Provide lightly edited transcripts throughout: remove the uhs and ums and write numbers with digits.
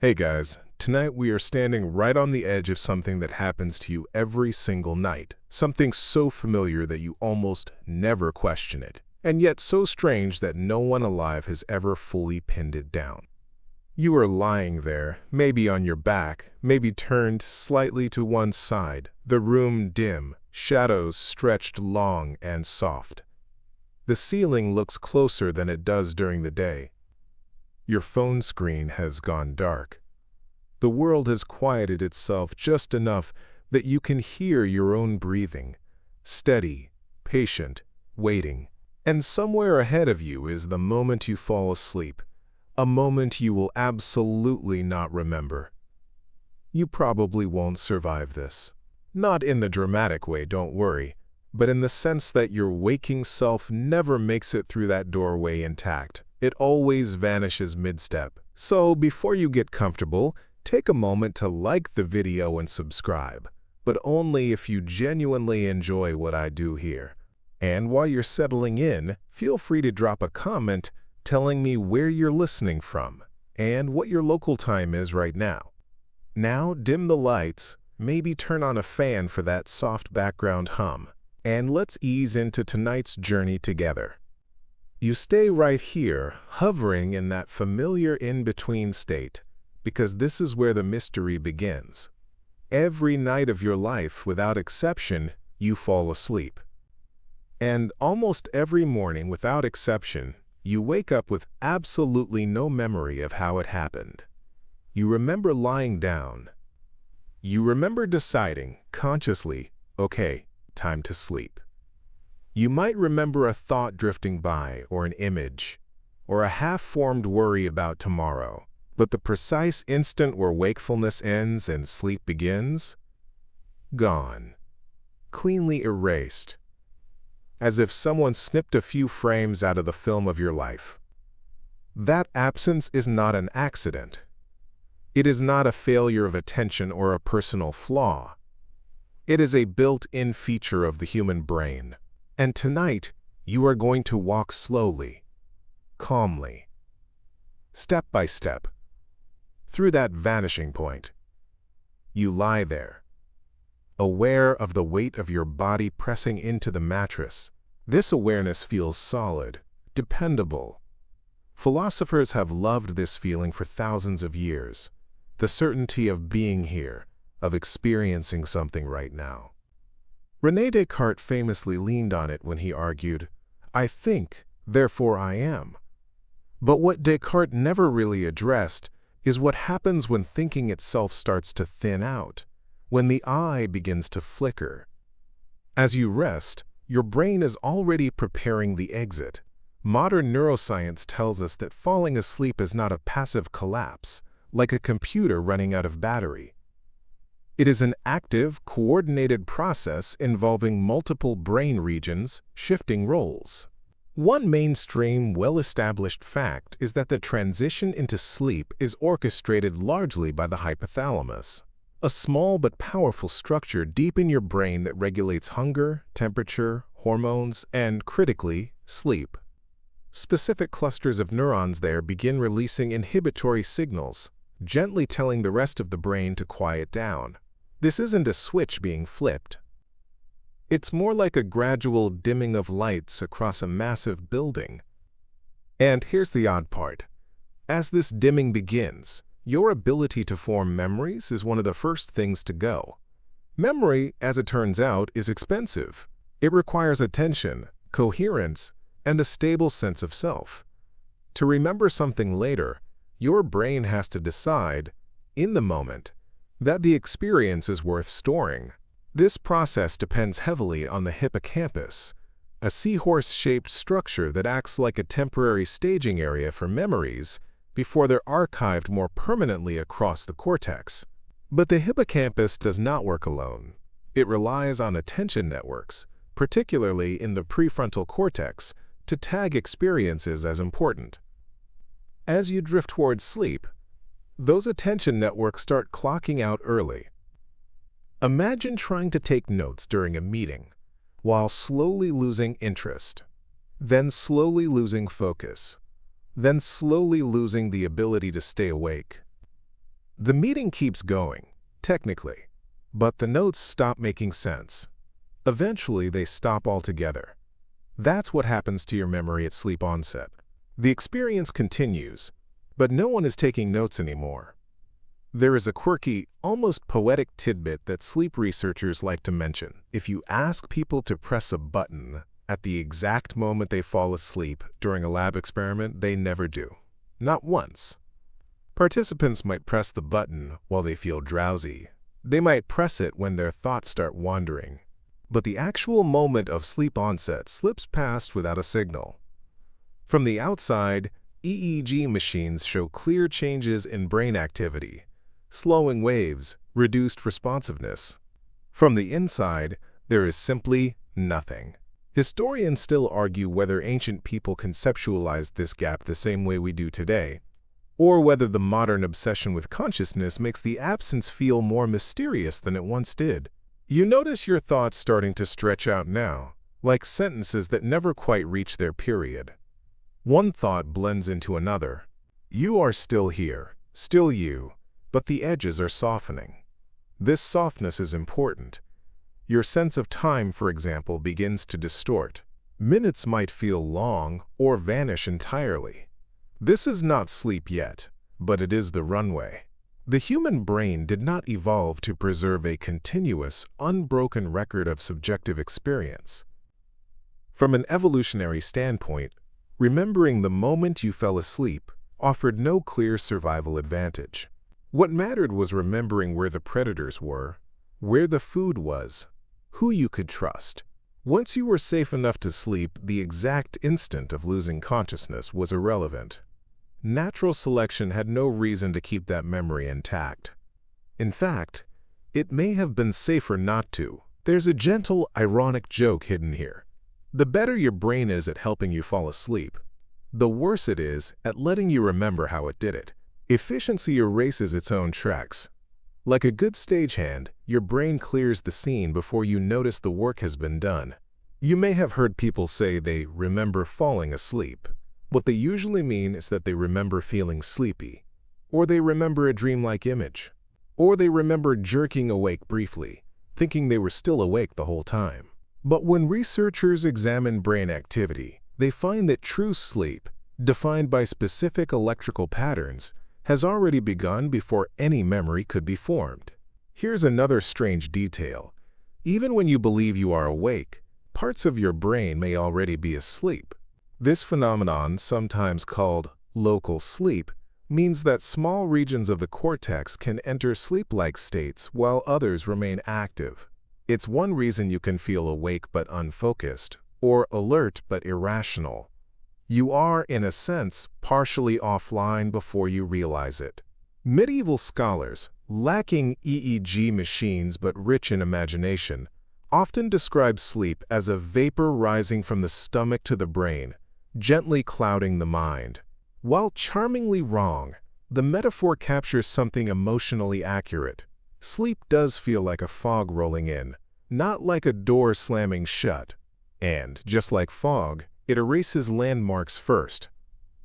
Hey guys, tonight we are standing right on the edge of something that happens to you every single night. Something so familiar that you almost never question it, and yet so strange that no one alive has ever fully pinned it down. You are lying there, maybe on your back, maybe turned slightly to one side, the room dim, shadows stretched long and soft. The ceiling looks closer than it does during the day. Your phone screen has gone dark. The world has quieted itself just enough that you can hear your own breathing, steady, patient, waiting. And somewhere ahead of you is the moment you fall asleep, a moment you will absolutely not remember. You probably won't survive this. Not in the dramatic way, don't worry, but in the sense that your waking self never makes it through that doorway intact. It always vanishes mid-step. So before you get comfortable, take a moment to like the video and subscribe, but only if you genuinely enjoy what I do here. And while you're settling in, feel free to drop a comment telling me where you're listening from and what your local time is right now. Now dim the lights, maybe turn on a fan for that soft background hum, and let's ease into tonight's journey together. You stay right here, hovering in that familiar in-between state, because this is where the mystery begins. Every night of your life, without exception, you fall asleep. And almost every morning, without exception, you wake up with absolutely no memory of how it happened. You remember lying down. You remember deciding, consciously, okay, time to sleep. You might remember a thought drifting by, or an image, or a half-formed worry about tomorrow. But the precise instant where wakefulness ends and sleep begins? Gone. Cleanly erased. As if someone snipped a few frames out of the film of your life. That absence is not an accident. It is not a failure of attention or a personal flaw. It is a built-in feature of the human brain. And tonight, you are going to walk slowly, calmly, step by step, through that vanishing point. You lie there, aware of the weight of your body pressing into the mattress. This awareness feels solid, dependable. Philosophers have loved this feeling for thousands of years, the certainty of being here, of experiencing something right now. René Descartes famously leaned on it when he argued, "I think, therefore I am." But what Descartes never really addressed is what happens when thinking itself starts to thin out, when the eye begins to flicker. As you rest, your brain is already preparing the exit. Modern neuroscience tells us that falling asleep is not a passive collapse, like a computer running out of battery. It is an active, coordinated process involving multiple brain regions shifting roles. One mainstream, well-established fact is that the transition into sleep is orchestrated largely by the hypothalamus, a small but powerful structure deep in your brain that regulates hunger, temperature, hormones, and, critically, sleep. Specific clusters of neurons there begin releasing inhibitory signals, gently telling the rest of the brain to quiet down. This isn't a switch being flipped. It's more like a gradual dimming of lights across a massive building. And here's the odd part. As this dimming begins, your ability to form memories is one of the first things to go. Memory, as it turns out, is expensive. It requires attention, coherence, and a stable sense of self. To remember something later, your brain has to decide, in the moment, that the experience is worth storing. This process depends heavily on the hippocampus, a seahorse-shaped structure that acts like a temporary staging area for memories before they're archived more permanently across the cortex. But the hippocampus does not work alone. It relies on attention networks, particularly in the prefrontal cortex, to tag experiences as important. As you drift towards sleep, those attention networks start clocking out early. Imagine trying to take notes during a meeting, while slowly losing interest, then slowly losing focus, then slowly losing the ability to stay awake. The meeting keeps going, technically, but the notes stop making sense. Eventually, they stop altogether. That's what happens to your memory at sleep onset. The experience continues, but no one is taking notes anymore. There is a quirky, almost poetic tidbit that sleep researchers like to mention. If you ask people to press a button at the exact moment they fall asleep during a lab experiment, they never do. Not once. Participants might press the button while they feel drowsy. They might press it when their thoughts start wandering. But the actual moment of sleep onset slips past without a signal. From the outside, EEG machines show clear changes in brain activity, slowing waves, reduced responsiveness. From the inside, there is simply nothing. Historians still argue whether ancient people conceptualized this gap the same way we do today, or whether the modern obsession with consciousness makes the absence feel more mysterious than it once did. You notice your thoughts starting to stretch out now, like sentences that never quite reach their period. One thought blends into another. You are still here, still you, but the edges are softening. This softness is important. Your sense of time, for example, begins to distort. Minutes might feel long or vanish entirely. This is not sleep yet, but it is the runway. The human brain did not evolve to preserve a continuous, unbroken record of subjective experience. From an evolutionary standpoint, remembering the moment you fell asleep offered no clear survival advantage. What mattered was remembering where the predators were, where the food was, who you could trust. Once you were safe enough to sleep, the exact instant of losing consciousness was irrelevant. Natural selection had no reason to keep that memory intact. In fact, it may have been safer not to. There's a gentle, ironic joke hidden here. The better your brain is at helping you fall asleep, the worse it is at letting you remember how it did it. Efficiency erases its own tracks. Like a good stagehand, your brain clears the scene before you notice the work has been done. You may have heard people say they remember falling asleep. What they usually mean is that they remember feeling sleepy, or they remember a dreamlike image, or they remember jerking awake briefly, thinking they were still awake the whole time. But when researchers examine brain activity, they find that true sleep, defined by specific electrical patterns, has already begun before any memory could be formed. Here's another strange detail. Even when you believe you are awake, parts of your brain may already be asleep. This phenomenon, sometimes called local sleep, means that small regions of the cortex can enter sleep-like states while others remain active. It's one reason you can feel awake but unfocused, or alert but irrational. You are, in a sense, partially offline before you realize it. Medieval scholars, lacking EEG machines but rich in imagination, often describe sleep as a vapor rising from the stomach to the brain, gently clouding the mind. While charmingly wrong, the metaphor captures something emotionally accurate. Sleep does feel like a fog rolling in, not like a door slamming shut. And, just like fog, it erases landmarks first.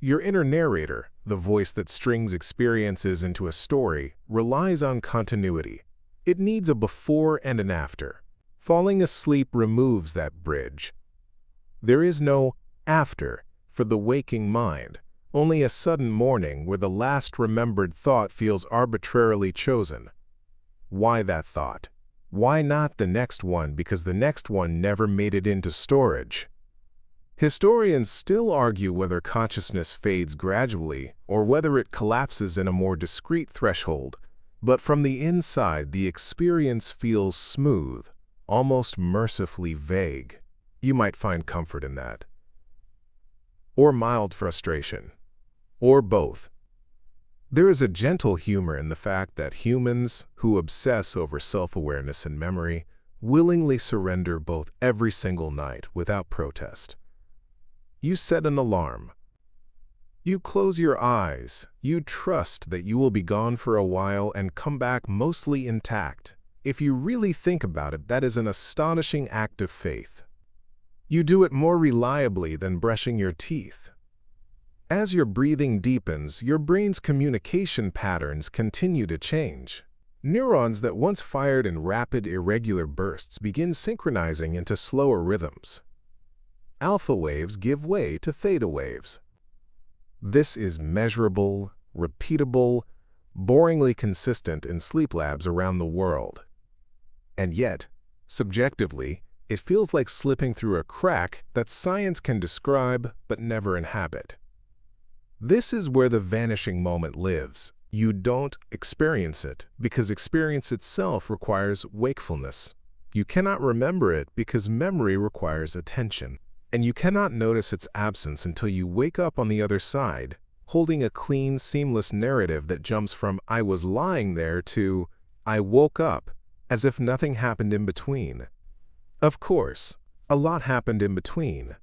Your inner narrator, the voice that strings experiences into a story, relies on continuity. It needs a before and an after. Falling asleep removes that bridge. There is no after for the waking mind, only a sudden morning where the last remembered thought feels arbitrarily chosen. Why that thought? Why not the next one because the next one never made it into storage? Historians still argue whether consciousness fades gradually or whether it collapses in a more discrete threshold, but from the inside the experience feels smooth, almost mercifully vague. You might find comfort in that. Or mild frustration. Or both. There is a gentle humor in the fact that humans who obsess over self-awareness and memory willingly surrender both every single night without protest. You set an alarm. You close your eyes. You trust that you will be gone for a while and come back mostly intact. If you really think about it, that is an astonishing act of faith. You do it more reliably than brushing your teeth. As your breathing deepens, your brain's communication patterns continue to change. Neurons that once fired in rapid, irregular bursts begin synchronizing into slower rhythms. Alpha waves give way to theta waves. This is measurable, repeatable, boringly consistent in sleep labs around the world. And yet, subjectively, it feels like slipping through a crack that science can describe but never inhabit. This is where the vanishing moment lives. You don't experience it because experience itself requires wakefulness. You cannot remember it because memory requires attention. And you cannot notice its absence until you wake up on the other side, holding a clean, seamless narrative that jumps from "I was lying there" to "I woke up," as if nothing happened in between. Of course, a lot happened in between.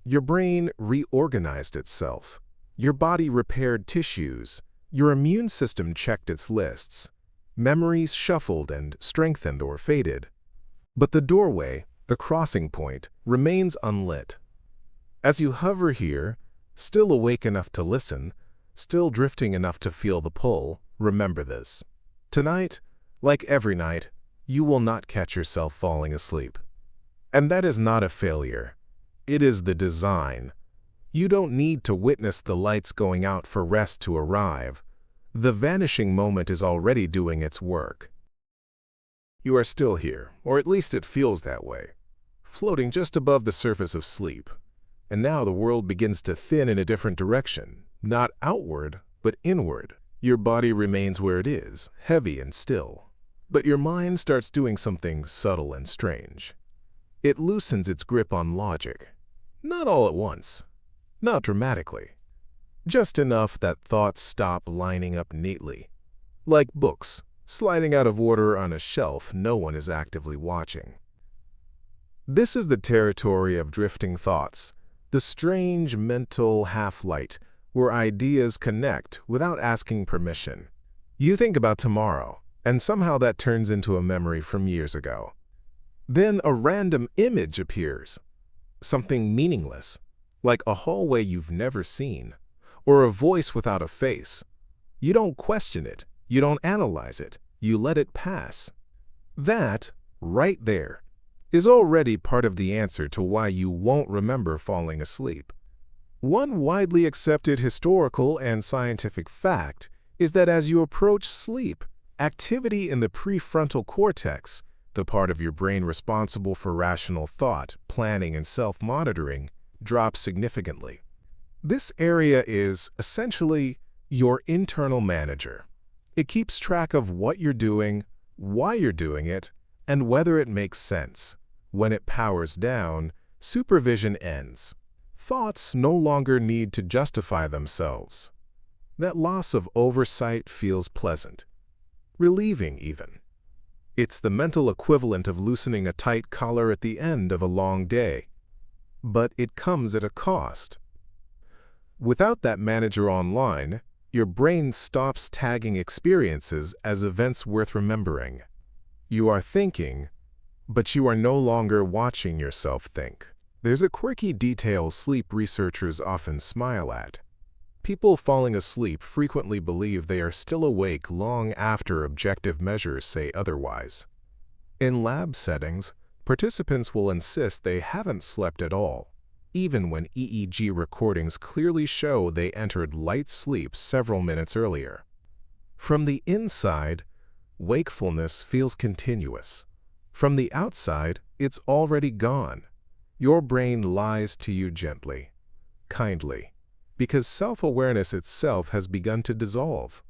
Your brain reorganized itself. Your body repaired tissues. Your immune system checked its lists. Memories shuffled and strengthened or faded. But the doorway, the crossing point, remains unlit. As you hover here, still awake enough to listen, still drifting enough to feel the pull, remember this. Tonight, like every night, you will not catch yourself falling asleep. And that is not a failure. It is the design. You don't need to witness the lights going out for rest to arrive. The vanishing moment is already doing its work. You are still here, or at least it feels that way, floating just above the surface of sleep. And now the world begins to thin in a different direction, not outward, but inward. Your body remains where it is, heavy and still. But your mind starts doing something subtle and strange. It loosens its grip on logic. Not all at once. Not dramatically. Just enough that thoughts stop lining up neatly. Like books, sliding out of order on a shelf no one is actively watching. This is the territory of drifting thoughts, the strange mental half-light where ideas connect without asking permission. You think about tomorrow, and somehow that turns into a memory from years ago. Then a random image appears, something meaningless, like a hallway you've never seen, or a voice without a face. You don't question it, you don't analyze it, you let it pass. That, right there, is already part of the answer to why you won't remember falling asleep. One widely accepted historical and scientific fact is that as you approach sleep, activity in the prefrontal cortex, the part of your brain responsible for rational thought, planning, and self-monitoring, drops significantly. This area is, essentially, your internal manager. It keeps track of what you're doing, why you're doing it, and whether it makes sense. When it powers down, supervision ends. Thoughts no longer need to justify themselves. That loss of oversight feels pleasant, relieving even. It's the mental equivalent of loosening a tight collar at the end of a long day. But it comes at a cost. Without that manager online, your brain stops tagging experiences as events worth remembering. You are thinking, but you are no longer watching yourself think. There's a quirky detail sleep researchers often smile at. People falling asleep frequently believe they are still awake long after objective measures say otherwise. In lab settings, participants will insist they haven't slept at all, even when EEG recordings clearly show they entered light sleep several minutes earlier. From the inside, wakefulness feels continuous. From the outside, it's already gone. Your brain lies to you gently, kindly, because self-awareness itself has begun to dissolve.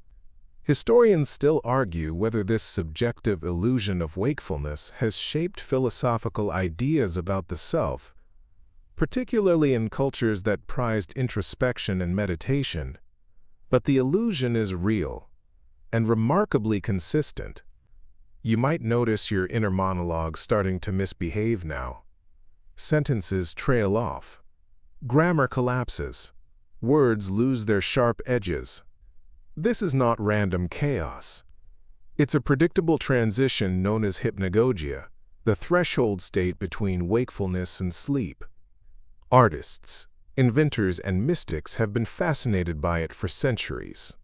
Historians still argue whether this subjective illusion of wakefulness has shaped philosophical ideas about the self, particularly in cultures that prized introspection and meditation. But the illusion is real and remarkably consistent. You might notice your inner monologue starting to misbehave now. Sentences trail off. Grammar collapses. Words lose their sharp edges. This is not random chaos. It's a predictable transition known as hypnagogia, the threshold state between wakefulness and sleep. Artists, Inventors and mystics have been fascinated by it for centuries.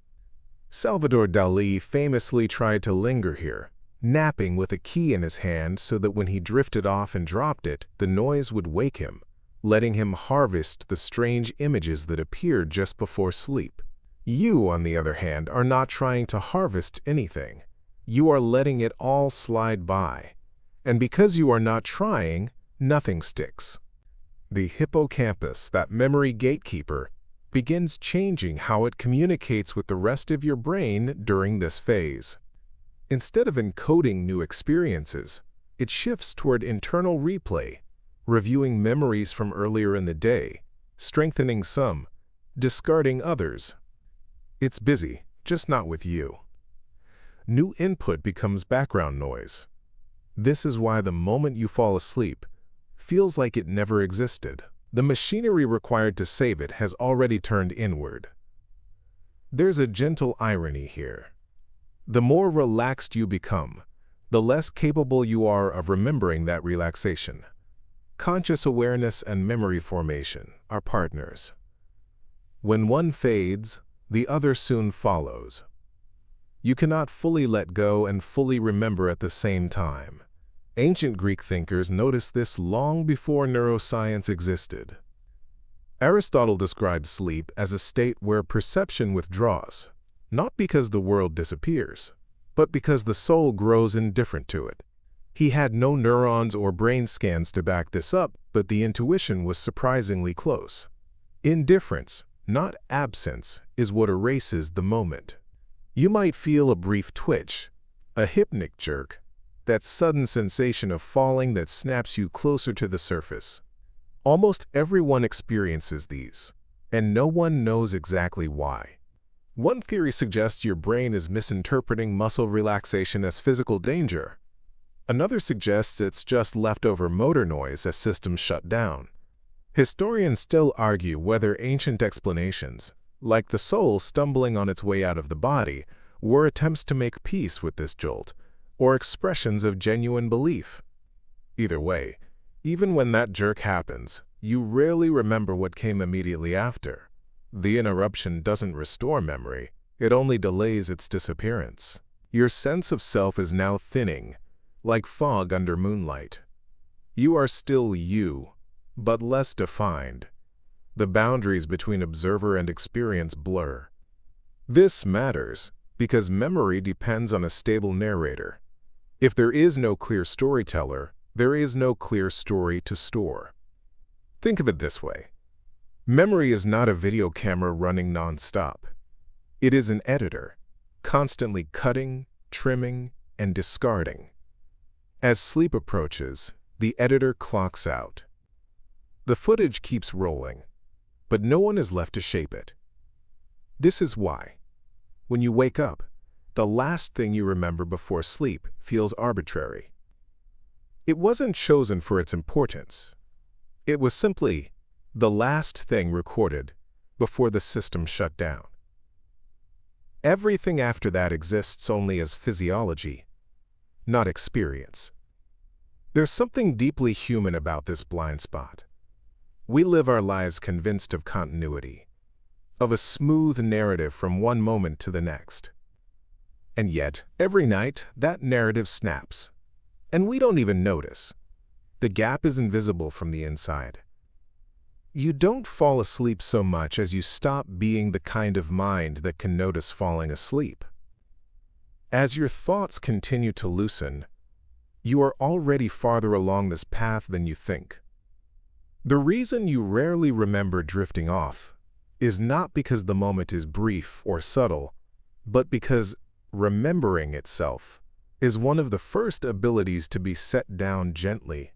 Salvador Dalí famously tried to linger here, napping with a key in his hand so that when he drifted off and dropped it, the noise would wake him, letting him harvest the strange images that appeared just before sleep. You, on the other hand, are not trying to harvest anything. You are letting it all slide by. And because you are not trying, nothing sticks. The hippocampus, that memory gatekeeper, begins changing how it communicates with the rest of your brain during this phase. Instead of encoding new experiences, it shifts toward internal replay, reviewing memories from earlier in the day, strengthening some, discarding others. It's busy, just not with you. New input becomes background noise. This is why the moment you fall asleep feels like it never existed. The machinery required to save it has already turned inward. There's a gentle irony here. The more relaxed you become, the less capable you are of remembering that relaxation. Conscious awareness and memory formation are partners. When one fades, the other soon follows. You cannot fully let go and fully remember at the same time. Ancient Greek thinkers noticed this long before neuroscience existed. Aristotle describes sleep as a state where perception withdraws, not because the world disappears, but because the soul grows indifferent to it. He had no neurons or brain scans to back this up, but the intuition was surprisingly close. Indifference, not absence, is what erases the moment. You might feel a brief twitch, a hypnic jerk, that sudden sensation of falling that snaps you closer to the surface. Almost everyone experiences these, and no one knows exactly why. One theory suggests your brain is misinterpreting muscle relaxation as physical danger. Another suggests it's just leftover motor noise as systems shut down. Historians still argue whether ancient explanations, like the soul stumbling on its way out of the body, were attempts to make peace with this jolt, or expressions of genuine belief. Either way, even when that jerk happens, you rarely remember what came immediately after. The interruption doesn't restore memory, it only delays its disappearance. Your sense of self is now thinning, like fog under moonlight. You are still you, but less defined. The boundaries between observer and experience blur. This matters because memory depends on a stable narrator. If there is no clear storyteller, there is no clear story to store. Think of it this way. Memory is not a video camera running non-stop. It is an editor, constantly cutting, trimming, and discarding. As sleep approaches, the editor clocks out. The footage keeps rolling, but no one is left to shape it. This is why, when you wake up, the last thing you remember before sleep feels arbitrary. It wasn't chosen for its importance. It was simply the last thing recorded before the system shut down. Everything after that exists only as physiology, not experience. There's something deeply human about this blind spot. We live our lives convinced of continuity, of a smooth narrative from one moment to the next. And yet, every night, that narrative snaps. And we don't even notice. The gap is invisible from the inside. You don't fall asleep so much as you stop being the kind of mind that can notice falling asleep. As your thoughts continue to loosen, you are already farther along this path than you think. The reason you rarely remember drifting off is not because the moment is brief or subtle, but because remembering itself is one of the first abilities to be set down gently.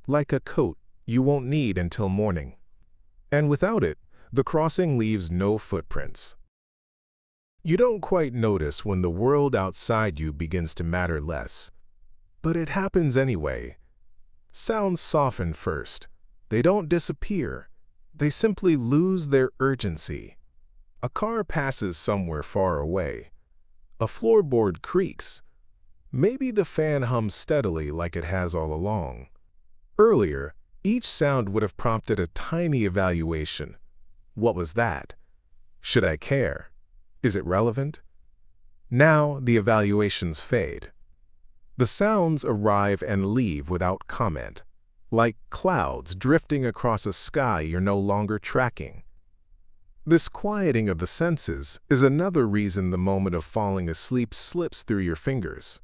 Like a coat you won't need until morning. And without it, the crossing leaves no footprints. You don't quite notice when the world outside you begins to matter less, but it happens anyway. Sounds soften first. They don't disappear. They simply lose their urgency. A car passes somewhere far away. A floorboard creaks. Maybe the fan hums steadily like it has all along. Earlier, Each sound would have prompted a tiny evaluation. What was that? Should I care? Is it relevant? Now the evaluations fade. The sounds arrive and leave without comment, like clouds drifting across a sky you're no longer tracking. This quieting of the senses is another reason the moment of falling asleep slips through your fingers.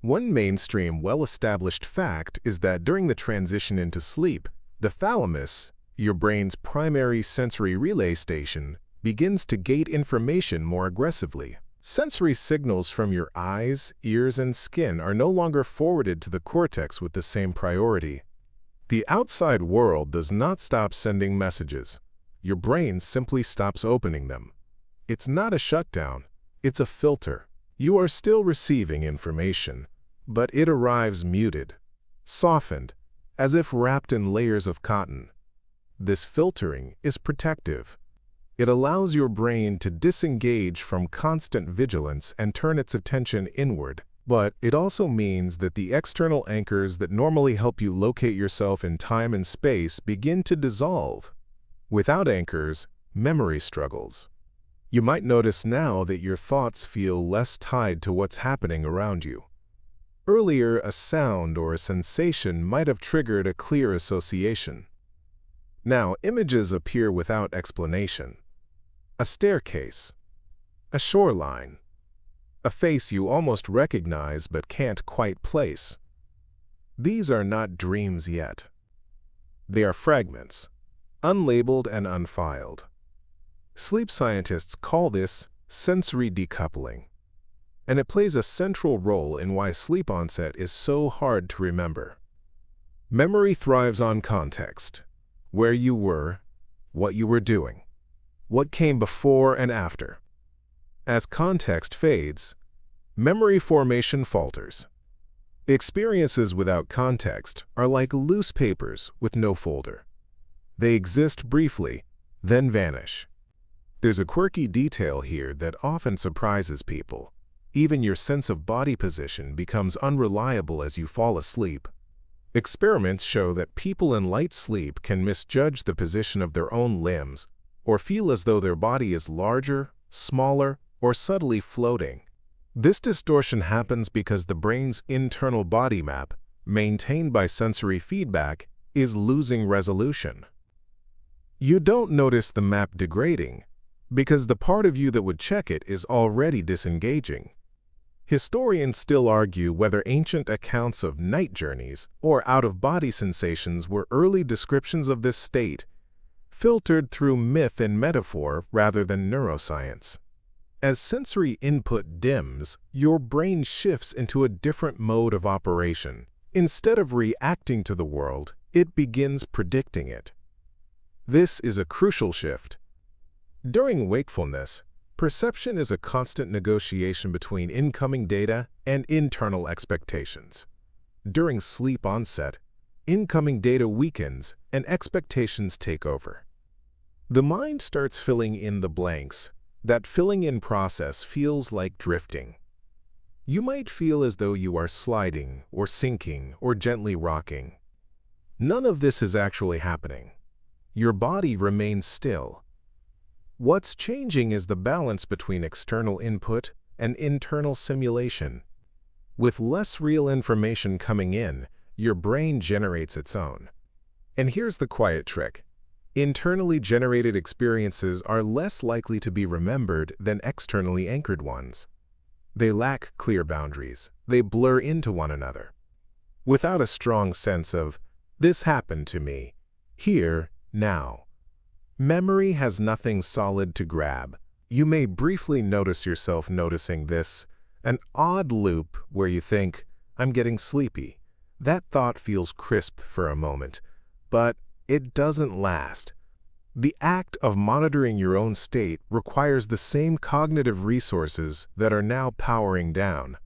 One mainstream, well-established fact is that during the transition into sleep, the thalamus, your brain's primary sensory relay station, begins to gate information more aggressively. Sensory signals from your eyes, ears, and skin are no longer forwarded to the cortex with the same priority. The outside world does not stop sending messages. Your brain simply stops opening them. It's not a shutdown, it's a filter. You are still receiving information, but it arrives muted, softened, as if wrapped in layers of cotton. This filtering is protective. It allows your brain to disengage from constant vigilance and turn its attention inward, but it also means that the external anchors that normally help you locate yourself in time and space begin to dissolve. Without anchors, memory struggles. You might notice now that your thoughts feel less tied to what's happening around you. Earlier, a sound or a sensation might have triggered a clear association. Now, images appear without explanation. A staircase, a shoreline, a face you almost recognize but can't quite place. These are not dreams yet. They are fragments, unlabeled and unfiled. Sleep scientists call this sensory decoupling, and it plays a central role in why sleep onset is so hard to remember. Memory thrives on context, where you were, what you were doing, what came before and after. As context fades, memory formation falters. Experiences without context are like loose papers with no folder. They exist briefly, then vanish. There's a quirky detail here that often surprises people. Even your sense of body position becomes unreliable as you fall asleep. Experiments show that people in light sleep can misjudge the position of their own limbs or feel as though their body is larger, smaller, or subtly floating. This distortion happens because the brain's internal body map, maintained by sensory feedback, is losing resolution. You don't notice the map degrading because the part of you that would check it is already disengaging. Historians still argue whether ancient accounts of night journeys or out-of-body sensations were early descriptions of this state, filtered through myth and metaphor rather than neuroscience. As sensory input dims, your brain shifts into a different mode of operation. Instead of reacting to the world, it begins predicting it. This is a crucial shift. During wakefulness, perception is a constant negotiation between incoming data and internal expectations. During sleep onset, incoming data weakens and expectations take over. The mind starts filling in the blanks. That filling-in process feels like drifting. You might feel as though you are sliding or sinking or gently rocking. None of this is actually happening. Your body remains still. What's changing is the balance between external input and internal simulation. With less real information coming in, your brain generates its own. And here's the quiet trick. Internally generated experiences are less likely to be remembered than externally anchored ones. They lack clear boundaries. They blur into one another. Without a strong sense of, this happened to me, here, now. Memory has nothing solid to grab. You may briefly notice yourself noticing this, an odd loop where you think, I'm getting sleepy. That thought feels crisp for a moment, but it doesn't last. The act of monitoring your own state requires the same cognitive resources that are now powering down.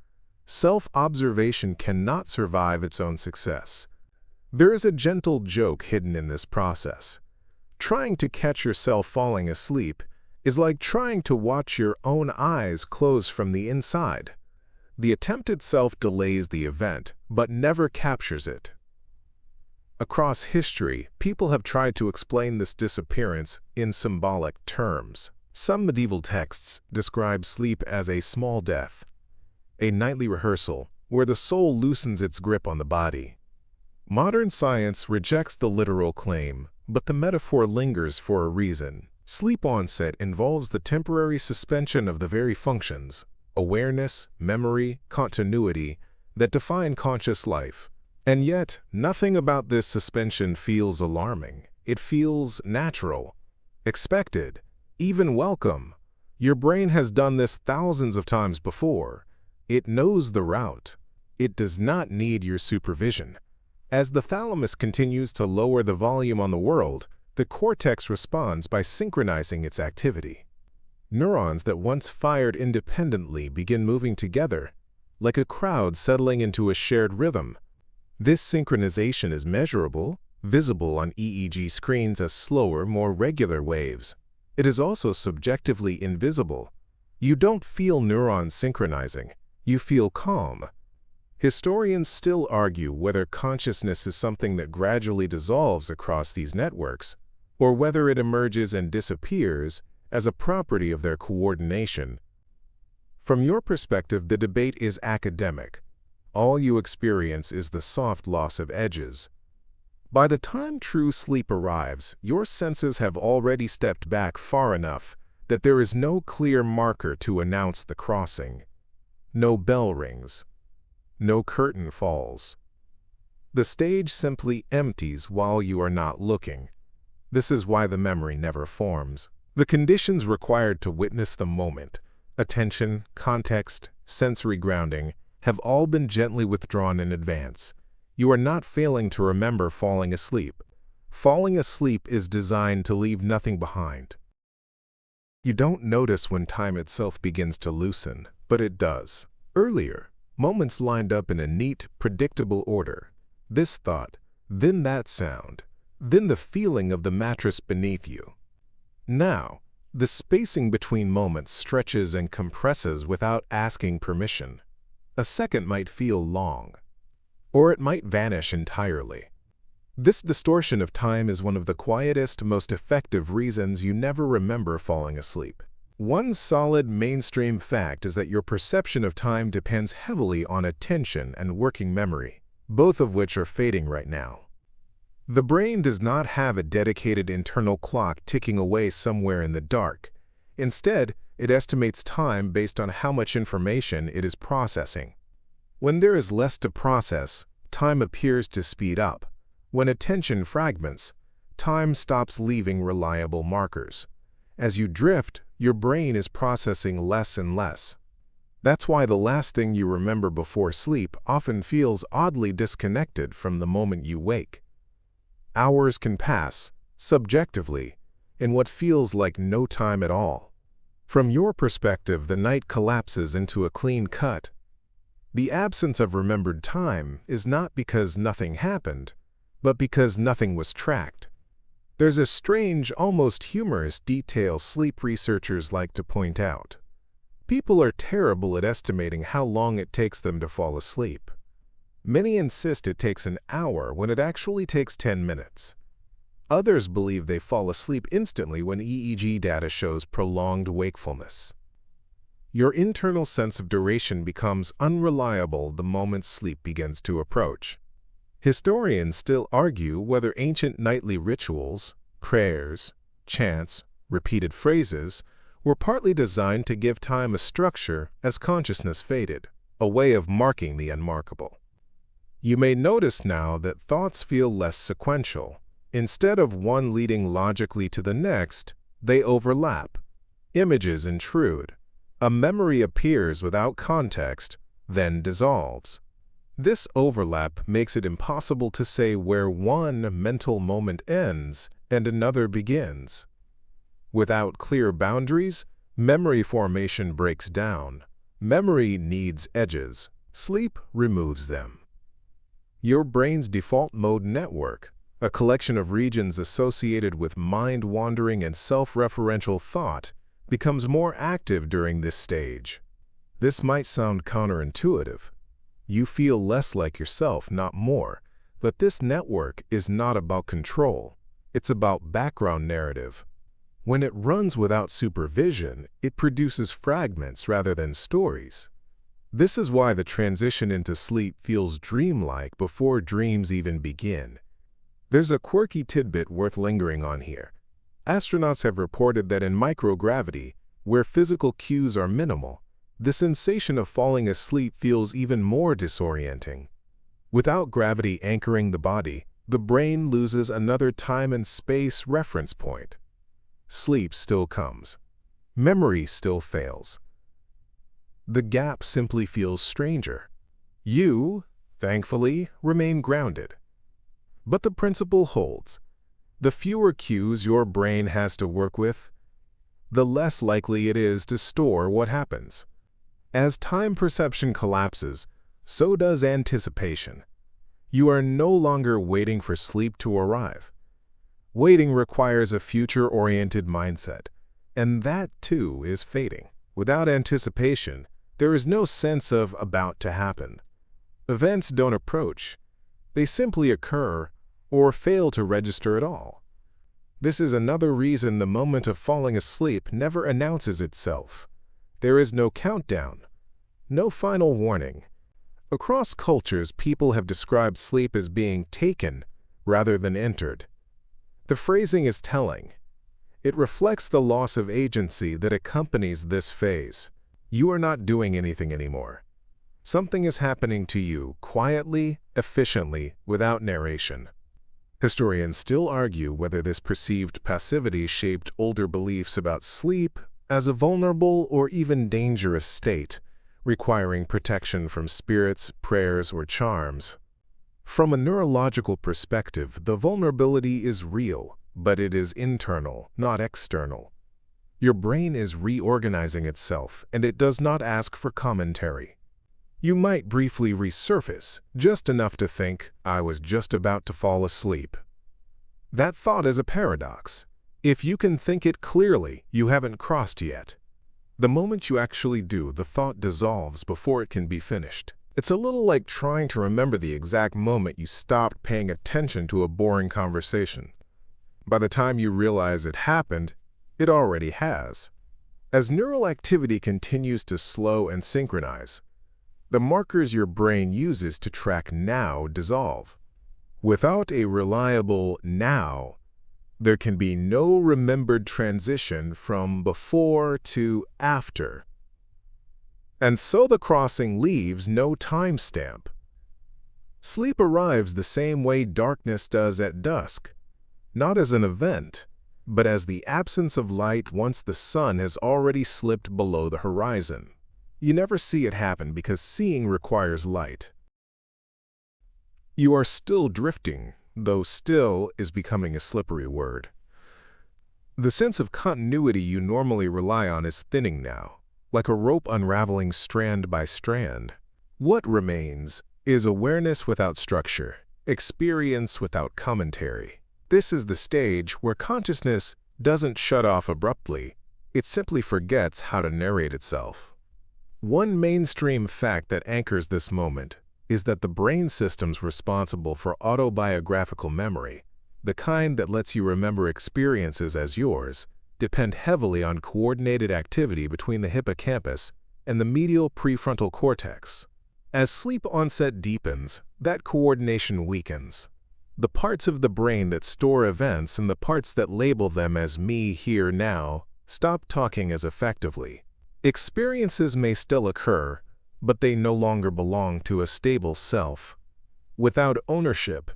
Self-observation cannot survive its own success. There is a gentle joke hidden in this process. Trying to catch yourself falling asleep is like trying to watch your own eyes close from the inside. The attempt itself delays the event, but never captures it. Across history, people have tried to explain this disappearance in symbolic terms. Some medieval texts describe sleep as a small death, a nightly rehearsal where the soul loosens its grip on the body. Modern science rejects the literal claim, but the metaphor lingers for a reason. Sleep onset involves the temporary suspension of the very functions, awareness, memory, continuity, that define conscious life. And yet, nothing about this suspension feels alarming. It feels natural, expected, even welcome. Your brain has done this thousands of times before. It knows the route. It does not need your supervision. As the thalamus continues to lower the volume on the world, the cortex responds by synchronizing its activity. Neurons that once fired independently begin moving together, like a crowd settling into a shared rhythm. This synchronization is measurable, visible on EEG screens as slower, more regular waves. It is also subjectively invisible. You don't feel neurons synchronizing. You feel calm. Historians still argue whether consciousness is something that gradually dissolves across these networks, or whether it emerges and disappears as a property of their coordination. From your perspective, the debate is academic. All you experience is the soft loss of edges. By the time true sleep arrives, your senses have already stepped back far enough that there is no clear marker to announce the crossing. No bell rings. No curtain falls. The stage simply empties while you are not looking. This is why the memory never forms. The conditions required to witness the moment, attention, context, sensory grounding, have all been gently withdrawn in advance. You are not failing to remember falling asleep. Falling asleep is designed to leave nothing behind. You don't notice when time itself begins to loosen, but it does. Earlier, moments lined up in a neat, predictable order. This thought, then that sound, then the feeling of the mattress beneath you. Now, the spacing between moments stretches and compresses without asking permission. A second might feel long, or it might vanish entirely. This distortion of time is one of the quietest, most effective reasons you never remember falling asleep. One solid mainstream fact is that your perception of time depends heavily on attention and working memory, both of which are fading right now. The brain does not have a dedicated internal clock ticking away somewhere in the dark. Instead, it estimates time based on how much information it is processing. When there is less to process, time appears to speed up. When attention fragments, time stops leaving reliable markers. As you drift, your brain is processing less and less. That's why the last thing you remember before sleep often feels oddly disconnected from the moment you wake. Hours can pass, subjectively, in what feels like no time at all. From your perspective, the night collapses into a clean cut. The absence of remembered time is not because nothing happened, but because nothing was tracked. There's a strange, almost humorous detail sleep researchers like to point out. People are terrible at estimating how long it takes them to fall asleep. Many insist it takes an hour when it actually takes 10 minutes. Others believe they fall asleep instantly when EEG data shows prolonged wakefulness. Your internal sense of duration becomes unreliable the moment sleep begins to approach. Historians still argue whether ancient nightly rituals, prayers, chants, repeated phrases, were partly designed to give time a structure as consciousness faded, a way of marking the unmarkable. You may notice now that thoughts feel less sequential. Instead of one leading logically to the next, they overlap. Images intrude. A memory appears without context, then dissolves. This overlap makes it impossible to say where one mental moment ends and another begins. Without clear boundaries, memory formation breaks down. Memory needs edges. Sleep removes them. Your brain's default mode network, a collection of regions associated with mind-wandering and self-referential thought, becomes more active during this stage. This might sound counterintuitive. You feel less like yourself, not more, But this network is not about control. It's about background narrative. When it runs without supervision, it produces fragments rather than stories. This is why the transition into sleep feels dreamlike before dreams even begin. There's a quirky tidbit worth lingering on here. Astronauts have reported that in microgravity, where physical cues are minimal, the sensation of falling asleep feels even more disorienting. Without gravity anchoring the body, the brain loses another time and space reference point. Sleep still comes. Memory still fails. The gap simply feels stranger. You, thankfully, remain grounded. But the principle holds. The fewer cues your brain has to work with, the less likely it is to store what happens. As time perception collapses, so does anticipation. You are no longer waiting for sleep to arrive. Waiting requires a future-oriented mindset, and that too is fading. Without anticipation, there is no sense of about to happen. Events don't approach. They simply occur or fail to register at all. This is another reason the moment of falling asleep never announces itself. There is no countdown, no final warning. Across cultures, people have described sleep as being taken rather than entered. The phrasing is telling. It reflects the loss of agency that accompanies this phase. You are not doing anything anymore. Something is happening to you quietly, efficiently, without narration. Historians still argue whether this perceived passivity shaped older beliefs about sleep as a vulnerable or even dangerous state, requiring protection from spirits, prayers, or charms. From a neurological perspective, the vulnerability is real, but it is internal, not external. Your brain is reorganizing itself, and it does not ask for commentary. You might briefly resurface, just enough to think, "I was just about to fall asleep." That thought is a paradox. If you can think it clearly, you haven't crossed yet. The moment you actually do, the thought dissolves before it can be finished. It's a little like trying to remember the exact moment you stopped paying attention to a boring conversation. By the time you realize it happened, it already has. As neural activity continues to slow and synchronize, the markers your brain uses to track now dissolve. Without a reliable now, there can be no remembered transition from before to after. And so the crossing leaves no timestamp. Sleep arrives the same way darkness does at dusk, not as an event, but as the absence of light once the sun has already slipped below the horizon. You never see it happen because seeing requires light. You are still drifting, though still is becoming a slippery word. The sense of continuity you normally rely on is thinning now, like a rope unraveling strand by strand. What remains is awareness without structure, experience without commentary. This is the stage where consciousness doesn't shut off abruptly, it simply forgets how to narrate itself. One mainstream fact that anchors this moment is that the brain systems responsible for autobiographical memory, the kind that lets you remember experiences as yours, depend heavily on coordinated activity between the hippocampus and the medial prefrontal cortex. As sleep onset deepens, that coordination weakens. The parts of the brain that store events and the parts that label them as me, here, now, stop talking as effectively. Experiences may still occur, but they no longer belong to a stable self. Without ownership,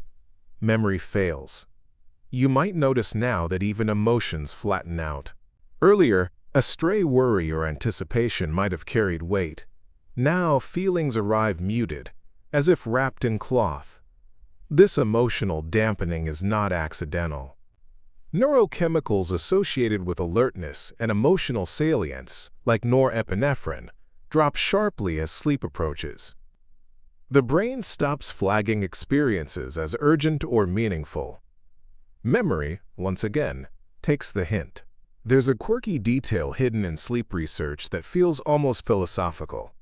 memory fails. You might notice now that even emotions flatten out. Earlier, a stray worry or anticipation might have carried weight. Now, feelings arrive muted, as if wrapped in cloth. This emotional dampening is not accidental. Neurochemicals associated with alertness and emotional salience, like norepinephrine, drop sharply as sleep approaches. The brain stops flagging experiences as urgent or meaningful. Memory, once again, takes the hint. There's a quirky detail hidden in sleep research that feels almost philosophical.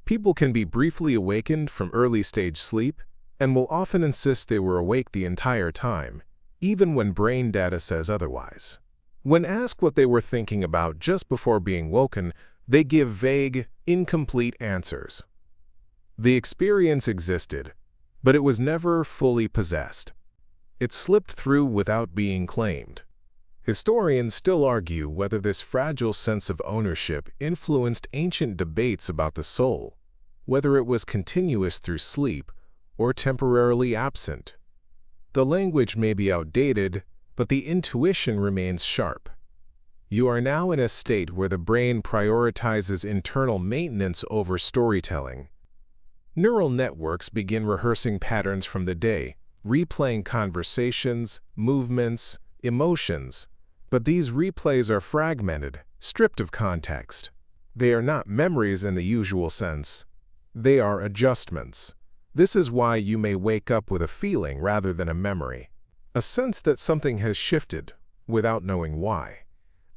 People can be briefly awakened from early-stage sleep and will often insist they were awake the entire time, even when brain data says otherwise. When asked what they were thinking about just before being woken, they give vague, incomplete answers. The experience existed, but it was never fully possessed. It slipped through without being claimed. Historians still argue whether this fragile sense of ownership influenced ancient debates about the soul, whether it was continuous through sleep or temporarily absent. The language may be outdated, but the intuition remains sharp. You are now in a state where the brain prioritizes internal maintenance over storytelling. Neural networks begin rehearsing patterns from the day, replaying conversations, movements, emotions. But these replays are fragmented, stripped of context. They are not memories in the usual sense. They are adjustments. This is why you may wake up with a feeling rather than a memory, a sense that something has shifted without knowing why.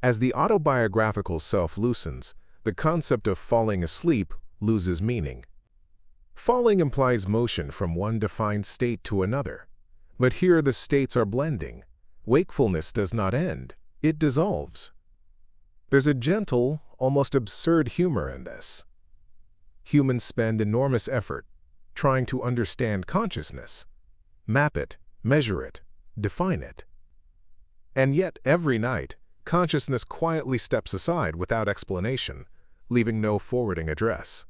As the autobiographical self loosens, the concept of falling asleep loses meaning. Falling implies motion from one defined state to another, but here the states are blending. Wakefulness does not end, it dissolves. There's a gentle, almost absurd humor in this. Humans spend enormous effort trying to understand consciousness, map it, measure it, define it. And yet, every night, consciousness quietly steps aside without explanation, leaving no forwarding address.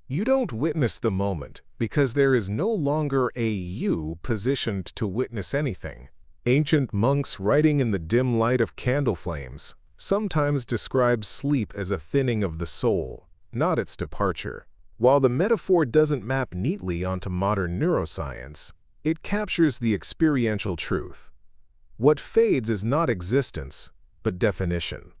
You don't witness the moment because there is no longer a you positioned to witness anything. Ancient monks writing in the dim light of candle flames sometimes describe sleep as a thinning of the soul, not its departure. While the metaphor doesn't map neatly onto modern neuroscience, it captures the experiential truth. What fades is not existence, but definition.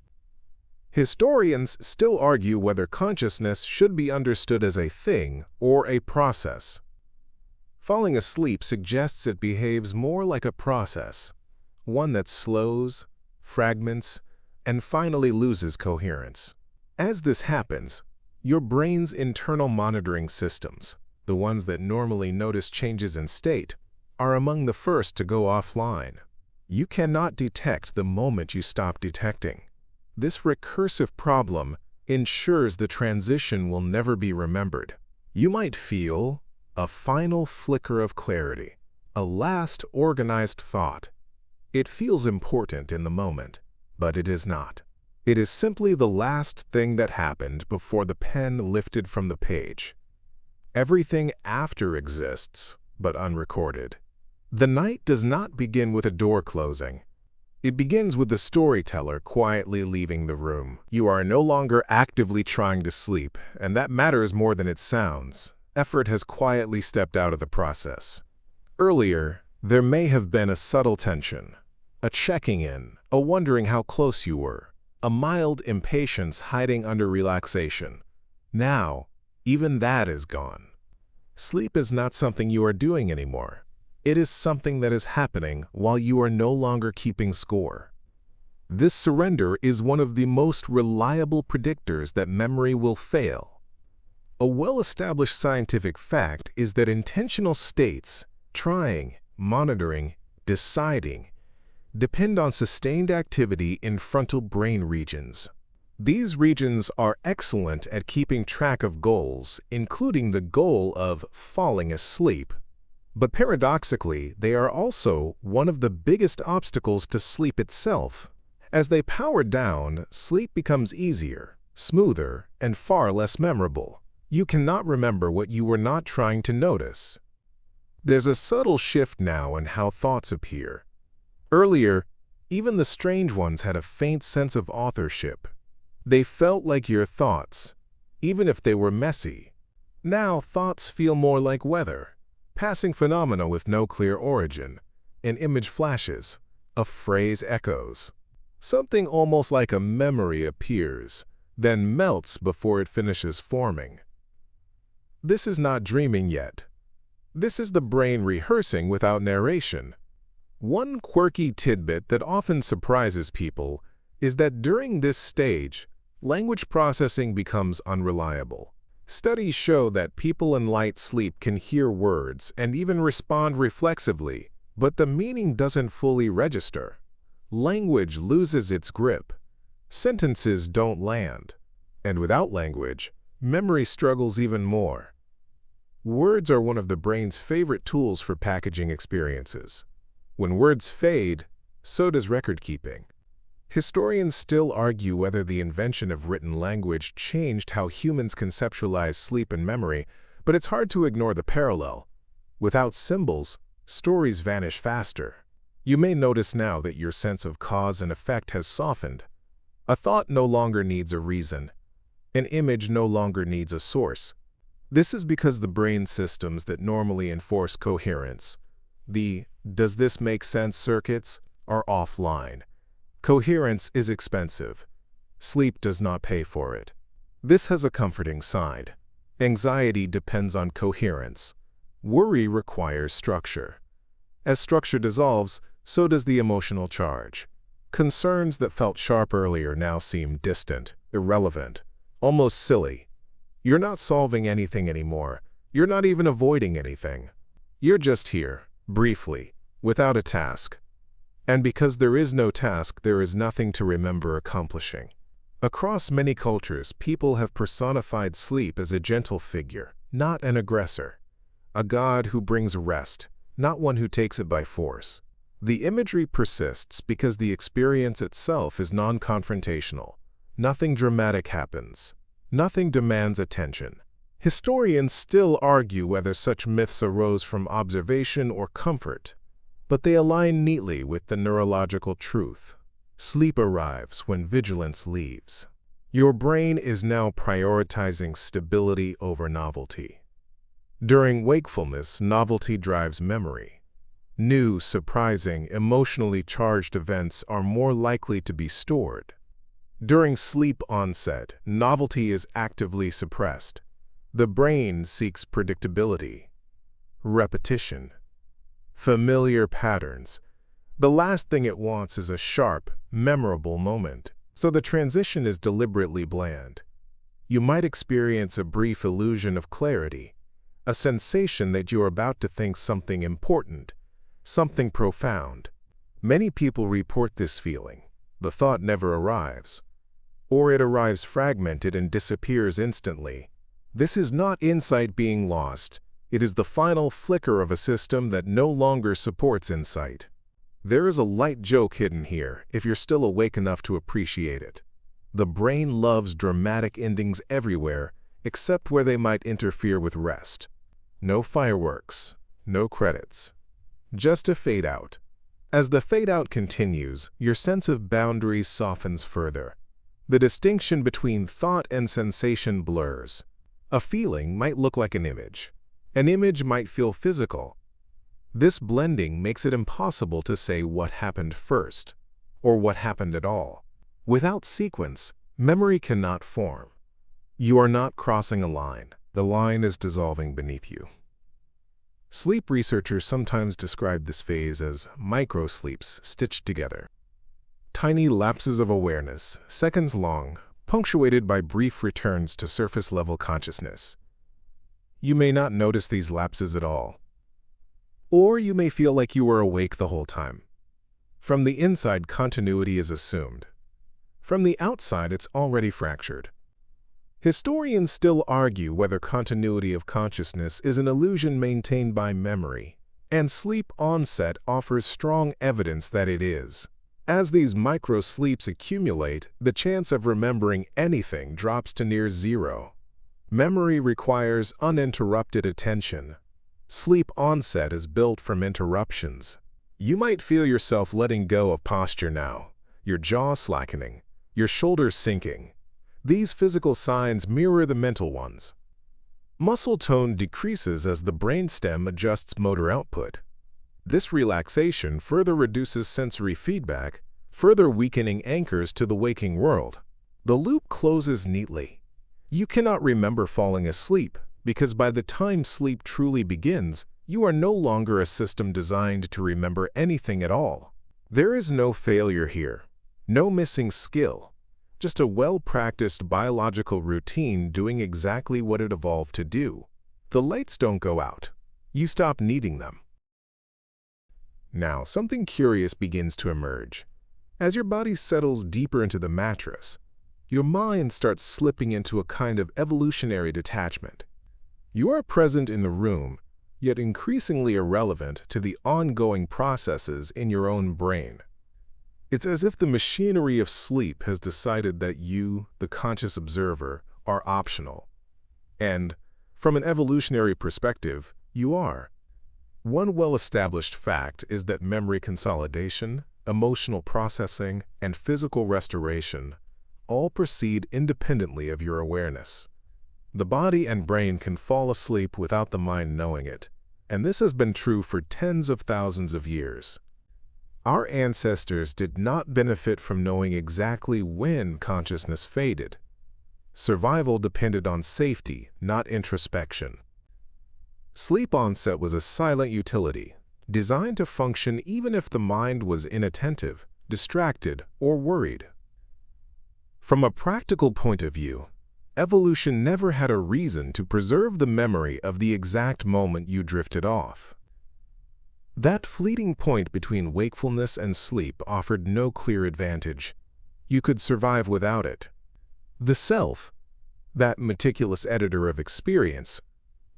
Historians still argue whether consciousness should be understood as a thing or a process. Falling asleep suggests it behaves more like a process, one that slows, fragments, and finally loses coherence. As this happens, your brain's internal monitoring systems, the ones that normally notice changes in state, are among the first to go offline. You cannot detect the moment you stop detecting. This recursive problem ensures the transition will never be remembered. You might feel a final flicker of clarity, a last organized thought. It feels important in the moment, but it is not. It is simply the last thing that happened before the pen lifted from the page. Everything after exists, but unrecorded. The night does not begin with a door closing. It begins with the storyteller quietly leaving the room. You are no longer actively trying to sleep, and that matters more than it sounds. Effort has quietly stepped out of the process. Earlier, there may have been a subtle tension, a checking in, a wondering how close you were, a mild impatience hiding under relaxation. Now, even that is gone. Sleep is not something you are doing anymore. It is something that is happening while you are no longer keeping score. This surrender is one of the most reliable predictors that memory will fail. A well-established scientific fact is that intentional states, trying, monitoring, deciding, depend on sustained activity in frontal brain regions. These regions are excellent at keeping track of goals, including the goal of falling asleep. But paradoxically, they are also one of the biggest obstacles to sleep itself. As they power down, sleep becomes easier, smoother, and far less memorable. You cannot remember what you were not trying to notice. There's a subtle shift now in how thoughts appear. Earlier, even the strange ones had a faint sense of authorship. They felt like your thoughts, even if they were messy. Now thoughts feel more like weather, passing phenomena with no clear origin. An image flashes, a phrase echoes. Something almost like a memory appears, then melts before it finishes forming. This is not dreaming yet. This is the brain rehearsing without narration. One quirky tidbit that often surprises people is that during this stage, language processing becomes unreliable. Studies show that people in light sleep can hear words and even respond reflexively, but the meaning doesn't fully register. Language loses its grip. Sentences don't land. And without language, memory struggles even more. Words are one of the brain's favorite tools for packaging experiences. When words fade, so does record keeping. Historians still argue whether the invention of written language changed how humans conceptualize sleep and memory, but it's hard to ignore the parallel. Without symbols, stories vanish faster. You may notice now that your sense of cause and effect has softened. A thought no longer needs a reason. An image no longer needs a source. This is because the brain systems that normally enforce coherence, the "does this make sense" circuits, are offline. Coherence is expensive. Sleep does not pay for it. This has a comforting side. Anxiety depends on coherence. Worry requires structure. As structure dissolves, so does the emotional charge. Concerns that felt sharp earlier now seem distant, irrelevant, almost silly. You're not solving anything anymore. You're not even avoiding anything. You're just here, briefly, without a task. And because there is no task, there is nothing to remember accomplishing. Across many cultures, people have personified sleep as a gentle figure, not an aggressor. A god who brings rest, not one who takes it by force. The imagery persists because the experience itself is non-confrontational. Nothing dramatic happens. Nothing demands attention. Historians still argue whether such myths arose from observation or comfort, but they align neatly with the neurological truth. Sleep arrives when vigilance leaves. Your brain is now prioritizing stability over novelty. During wakefulness, novelty drives memory. New, surprising, emotionally charged events are more likely to be stored. During sleep onset, novelty is actively suppressed. The brain seeks predictability, repetition, familiar patterns. The last thing it wants is a sharp, memorable moment, so the transition is deliberately bland. You might experience a brief illusion of clarity, a sensation that you're about to think something important, something profound. Many people report this feeling. The thought never arrives, or it arrives fragmented and disappears instantly. This is not insight being lost. It is the final flicker of a system that no longer supports insight. There is a light joke hidden here, if you're still awake enough to appreciate it. The brain loves dramatic endings everywhere, except where they might interfere with rest. No fireworks, no credits. Just a fade out. As the fade out continues, your sense of boundaries softens further. The distinction between thought and sensation blurs. A feeling might look like an image. An image might feel physical. This blending makes it impossible to say what happened first, or what happened at all. Without sequence, memory cannot form. You are not crossing a line. The line is dissolving beneath you. Sleep researchers sometimes describe this phase as micro-sleeps stitched together. Tiny lapses of awareness, seconds long, punctuated by brief returns to surface-level consciousness. You may not notice these lapses at all. Or you may feel like you were awake the whole time. From the inside, continuity is assumed. From the outside, it's already fractured. Historians still argue whether continuity of consciousness is an illusion maintained by memory, and sleep onset offers strong evidence that it is. As these micro-sleeps accumulate, the chance of remembering anything drops to near zero. Memory requires uninterrupted attention. Sleep onset is built from interruptions. You might feel yourself letting go of posture now, your jaw slackening, your shoulders sinking. These physical signs mirror the mental ones. Muscle tone decreases as the brainstem adjusts motor output. This relaxation further reduces sensory feedback, further weakening anchors to the waking world. The loop closes neatly. You cannot remember falling asleep, because by the time sleep truly begins, you are no longer a system designed to remember anything at all. There is no failure here, no missing skill, just a well-practiced biological routine doing exactly what it evolved to do. The lights don't go out. You stop needing them. Now, something curious begins to emerge. As your body settles deeper into the mattress, your mind starts slipping into a kind of evolutionary detachment. You are present in the room, yet increasingly irrelevant to the ongoing processes in your own brain. It's as if the machinery of sleep has decided that you, the conscious observer, are optional. And, from an evolutionary perspective, you are. One well-established fact is that memory consolidation, emotional processing, and physical restoration all proceed independently of your awareness. The body and brain can fall asleep without the mind knowing it, and this has been true for tens of thousands of years. Our ancestors did not benefit from knowing exactly when consciousness faded. Survival depended on safety, not introspection. Sleep onset was a silent utility, designed to function even if the mind was inattentive, distracted, or worried. From a practical point of view, evolution never had a reason to preserve the memory of the exact moment you drifted off. That fleeting point between wakefulness and sleep offered no clear advantage. You could survive without it. The self, that meticulous editor of experience,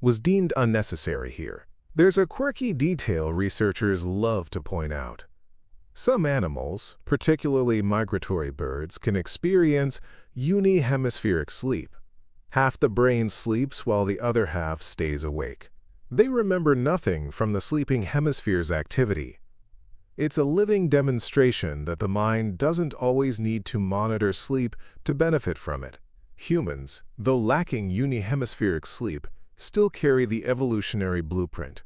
was deemed unnecessary here. There's a quirky detail researchers love to point out. Some animals, particularly migratory birds, can experience unihemispheric sleep. Half the brain sleeps while the other half stays awake. They remember nothing from the sleeping hemisphere's activity. It's a living demonstration that the mind doesn't always need to monitor sleep to benefit from it. Humans, though lacking unihemispheric sleep, still carry the evolutionary blueprint.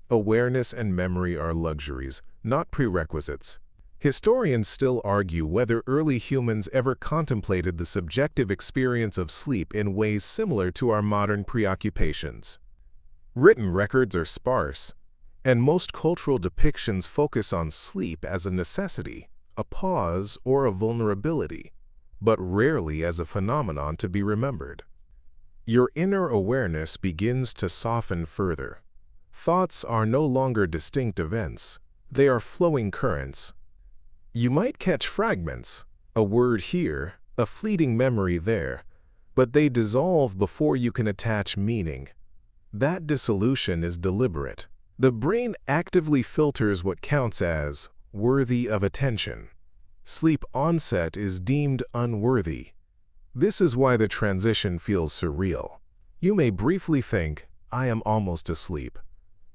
Awareness and memory are luxuries, not prerequisites. Historians still argue whether early humans ever contemplated the subjective experience of sleep in ways similar to our modern preoccupations. Written records are sparse, and most cultural depictions focus on sleep as a necessity, a pause, or a vulnerability, but rarely as a phenomenon to be remembered. Your inner awareness begins to soften further. Thoughts are no longer distinct events, they are flowing currents. You might catch fragments, a word here, a fleeting memory there, but they dissolve before you can attach meaning. That dissolution is deliberate. The brain actively filters what counts as worthy of attention. Sleep onset is deemed unworthy. This is why the transition feels surreal. You may briefly think, "I am almost asleep,"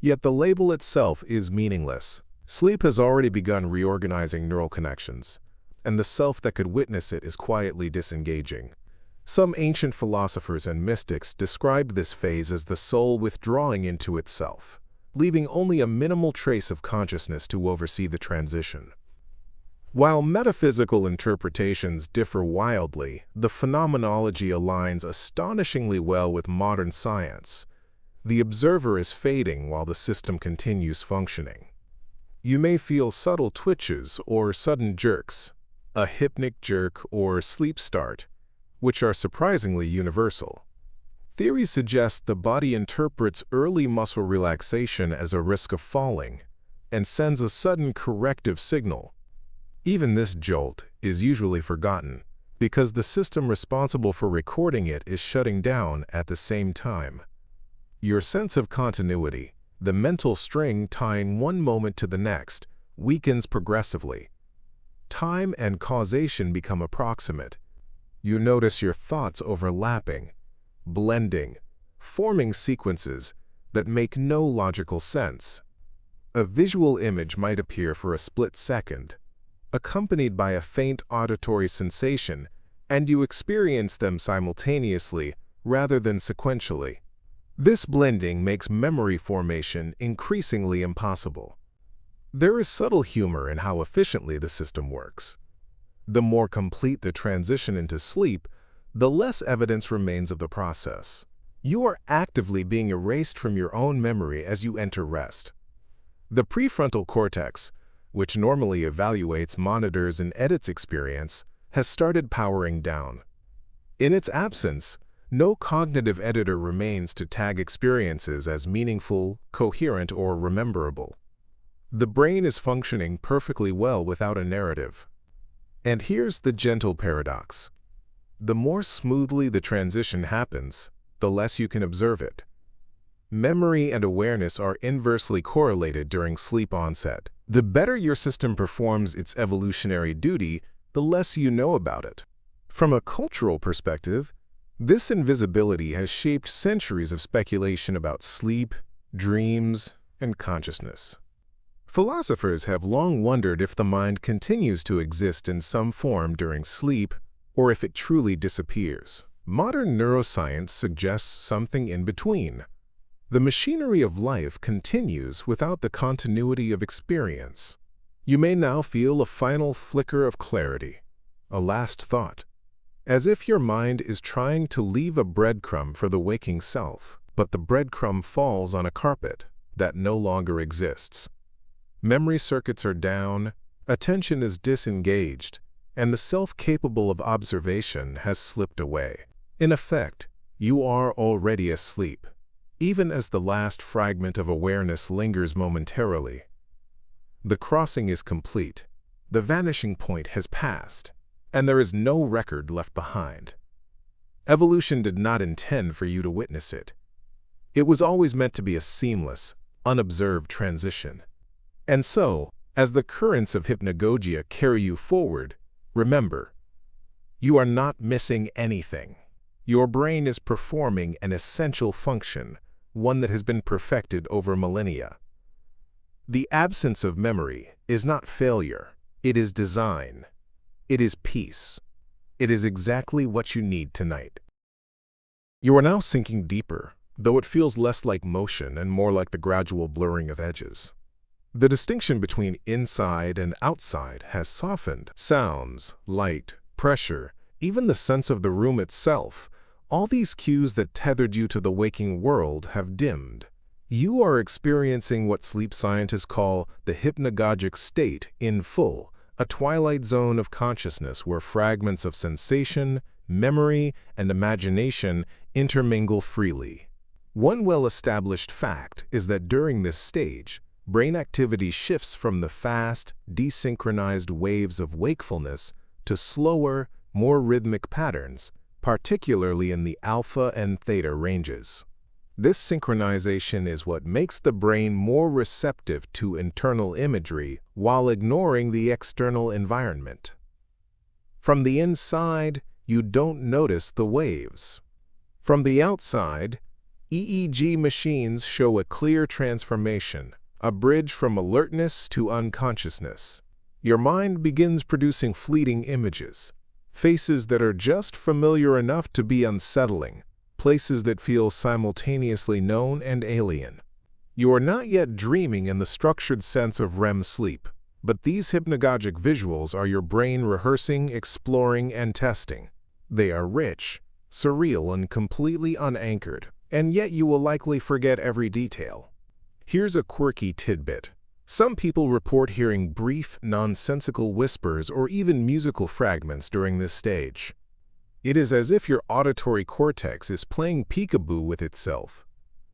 yet the label itself is meaningless. Sleep has already begun reorganizing neural connections, and the self that could witness it is quietly disengaging. Some ancient philosophers and mystics described this phase as the soul withdrawing into itself, leaving only a minimal trace of consciousness to oversee the transition. While metaphysical interpretations differ wildly, the phenomenology aligns astonishingly well with modern science. The observer is fading while the system continues functioning. You may feel subtle twitches or sudden jerks, a hypnic jerk or sleep start, which are surprisingly universal. Theories suggest the body interprets early muscle relaxation as a risk of falling and sends a sudden corrective signal. Even this jolt is usually forgotten because the system responsible for recording it is shutting down at the same time. Your sense of continuity, the mental string tying one moment to the next, weakens progressively. Time and causation become approximate. You notice your thoughts overlapping, blending, forming sequences that make no logical sense. A visual image might appear for a split second, accompanied by a faint auditory sensation, and you experience them simultaneously rather than sequentially. This blending makes memory formation increasingly impossible. There is subtle humor in how efficiently the system works. The more complete the transition into sleep, the less evidence remains of the process. You are actively being erased from your own memory as you enter rest. The prefrontal cortex, which normally evaluates, monitors, and edits experience, has started powering down. In its absence, no cognitive editor remains to tag experiences as meaningful, coherent, or rememberable. The brain is functioning perfectly well without a narrative. And here's the gentle paradox. The more smoothly the transition happens, the less you can observe it. Memory and awareness are inversely correlated during sleep onset. The better your system performs its evolutionary duty, the less you know about it. From a cultural perspective, this invisibility has shaped centuries of speculation about sleep, dreams, and consciousness. Philosophers have long wondered if the mind continues to exist in some form during sleep, or if it truly disappears. Modern neuroscience suggests something in between. The machinery of life continues without the continuity of experience. You may now feel a final flicker of clarity, a last thought, as if your mind is trying to leave a breadcrumb for the waking self, but the breadcrumb falls on a carpet that no longer exists. Memory circuits are down, attention is disengaged, and the self capable of observation has slipped away. In effect, you are already asleep, even as the last fragment of awareness lingers momentarily. The crossing is complete, the vanishing point has passed, and there is no record left behind. Evolution did not intend for you to witness it. It was always meant to be a seamless, unobserved transition. And so, as the currents of hypnagogia carry you forward, remember, you are not missing anything. Your brain is performing an essential function, one that has been perfected over millennia. The absence of memory is not failure, it is design. It is peace. It is exactly what you need tonight. You are now sinking deeper, though it feels less like motion and more like the gradual blurring of edges. The distinction between inside and outside has softened. Sounds, light, pressure, even the sense of the room itself, all these cues that tethered you to the waking world have dimmed. You are experiencing what sleep scientists call the hypnagogic state in full, a twilight zone of consciousness where fragments of sensation, memory, and imagination intermingle freely. One well-established fact is that during this stage, brain activity shifts from the fast, desynchronized waves of wakefulness to slower, more rhythmic patterns, particularly in the alpha and theta ranges. This synchronization is what makes the brain more receptive to internal imagery while ignoring the external environment. From the inside, you don't notice the waves. From the outside, EEG machines show a clear transformation, a bridge from alertness to unconsciousness. Your mind begins producing fleeting images, faces that are just familiar enough to be unsettling, places that feel simultaneously known and alien. You are not yet dreaming in the structured sense of REM sleep, but these hypnagogic visuals are your brain rehearsing, exploring, and testing. They are rich, surreal, and completely unanchored, and yet you will likely forget every detail. Here's a quirky tidbit. Some people report hearing brief, nonsensical whispers or even musical fragments during this stage. It is as if your auditory cortex is playing peekaboo with itself,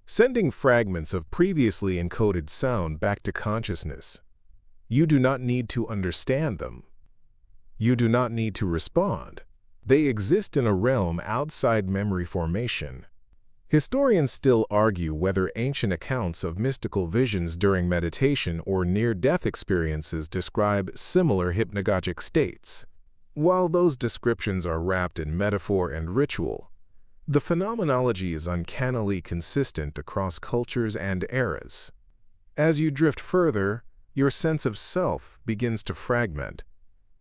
sending fragments of previously encoded sound back to consciousness. You do not need to understand them. You do not need to respond. They exist in a realm outside memory formation. Historians still argue whether ancient accounts of mystical visions during meditation or near-death experiences describe similar hypnagogic states. While those descriptions are wrapped in metaphor and ritual, the phenomenology is uncannily consistent across cultures and eras. As you drift further, your sense of self begins to fragment.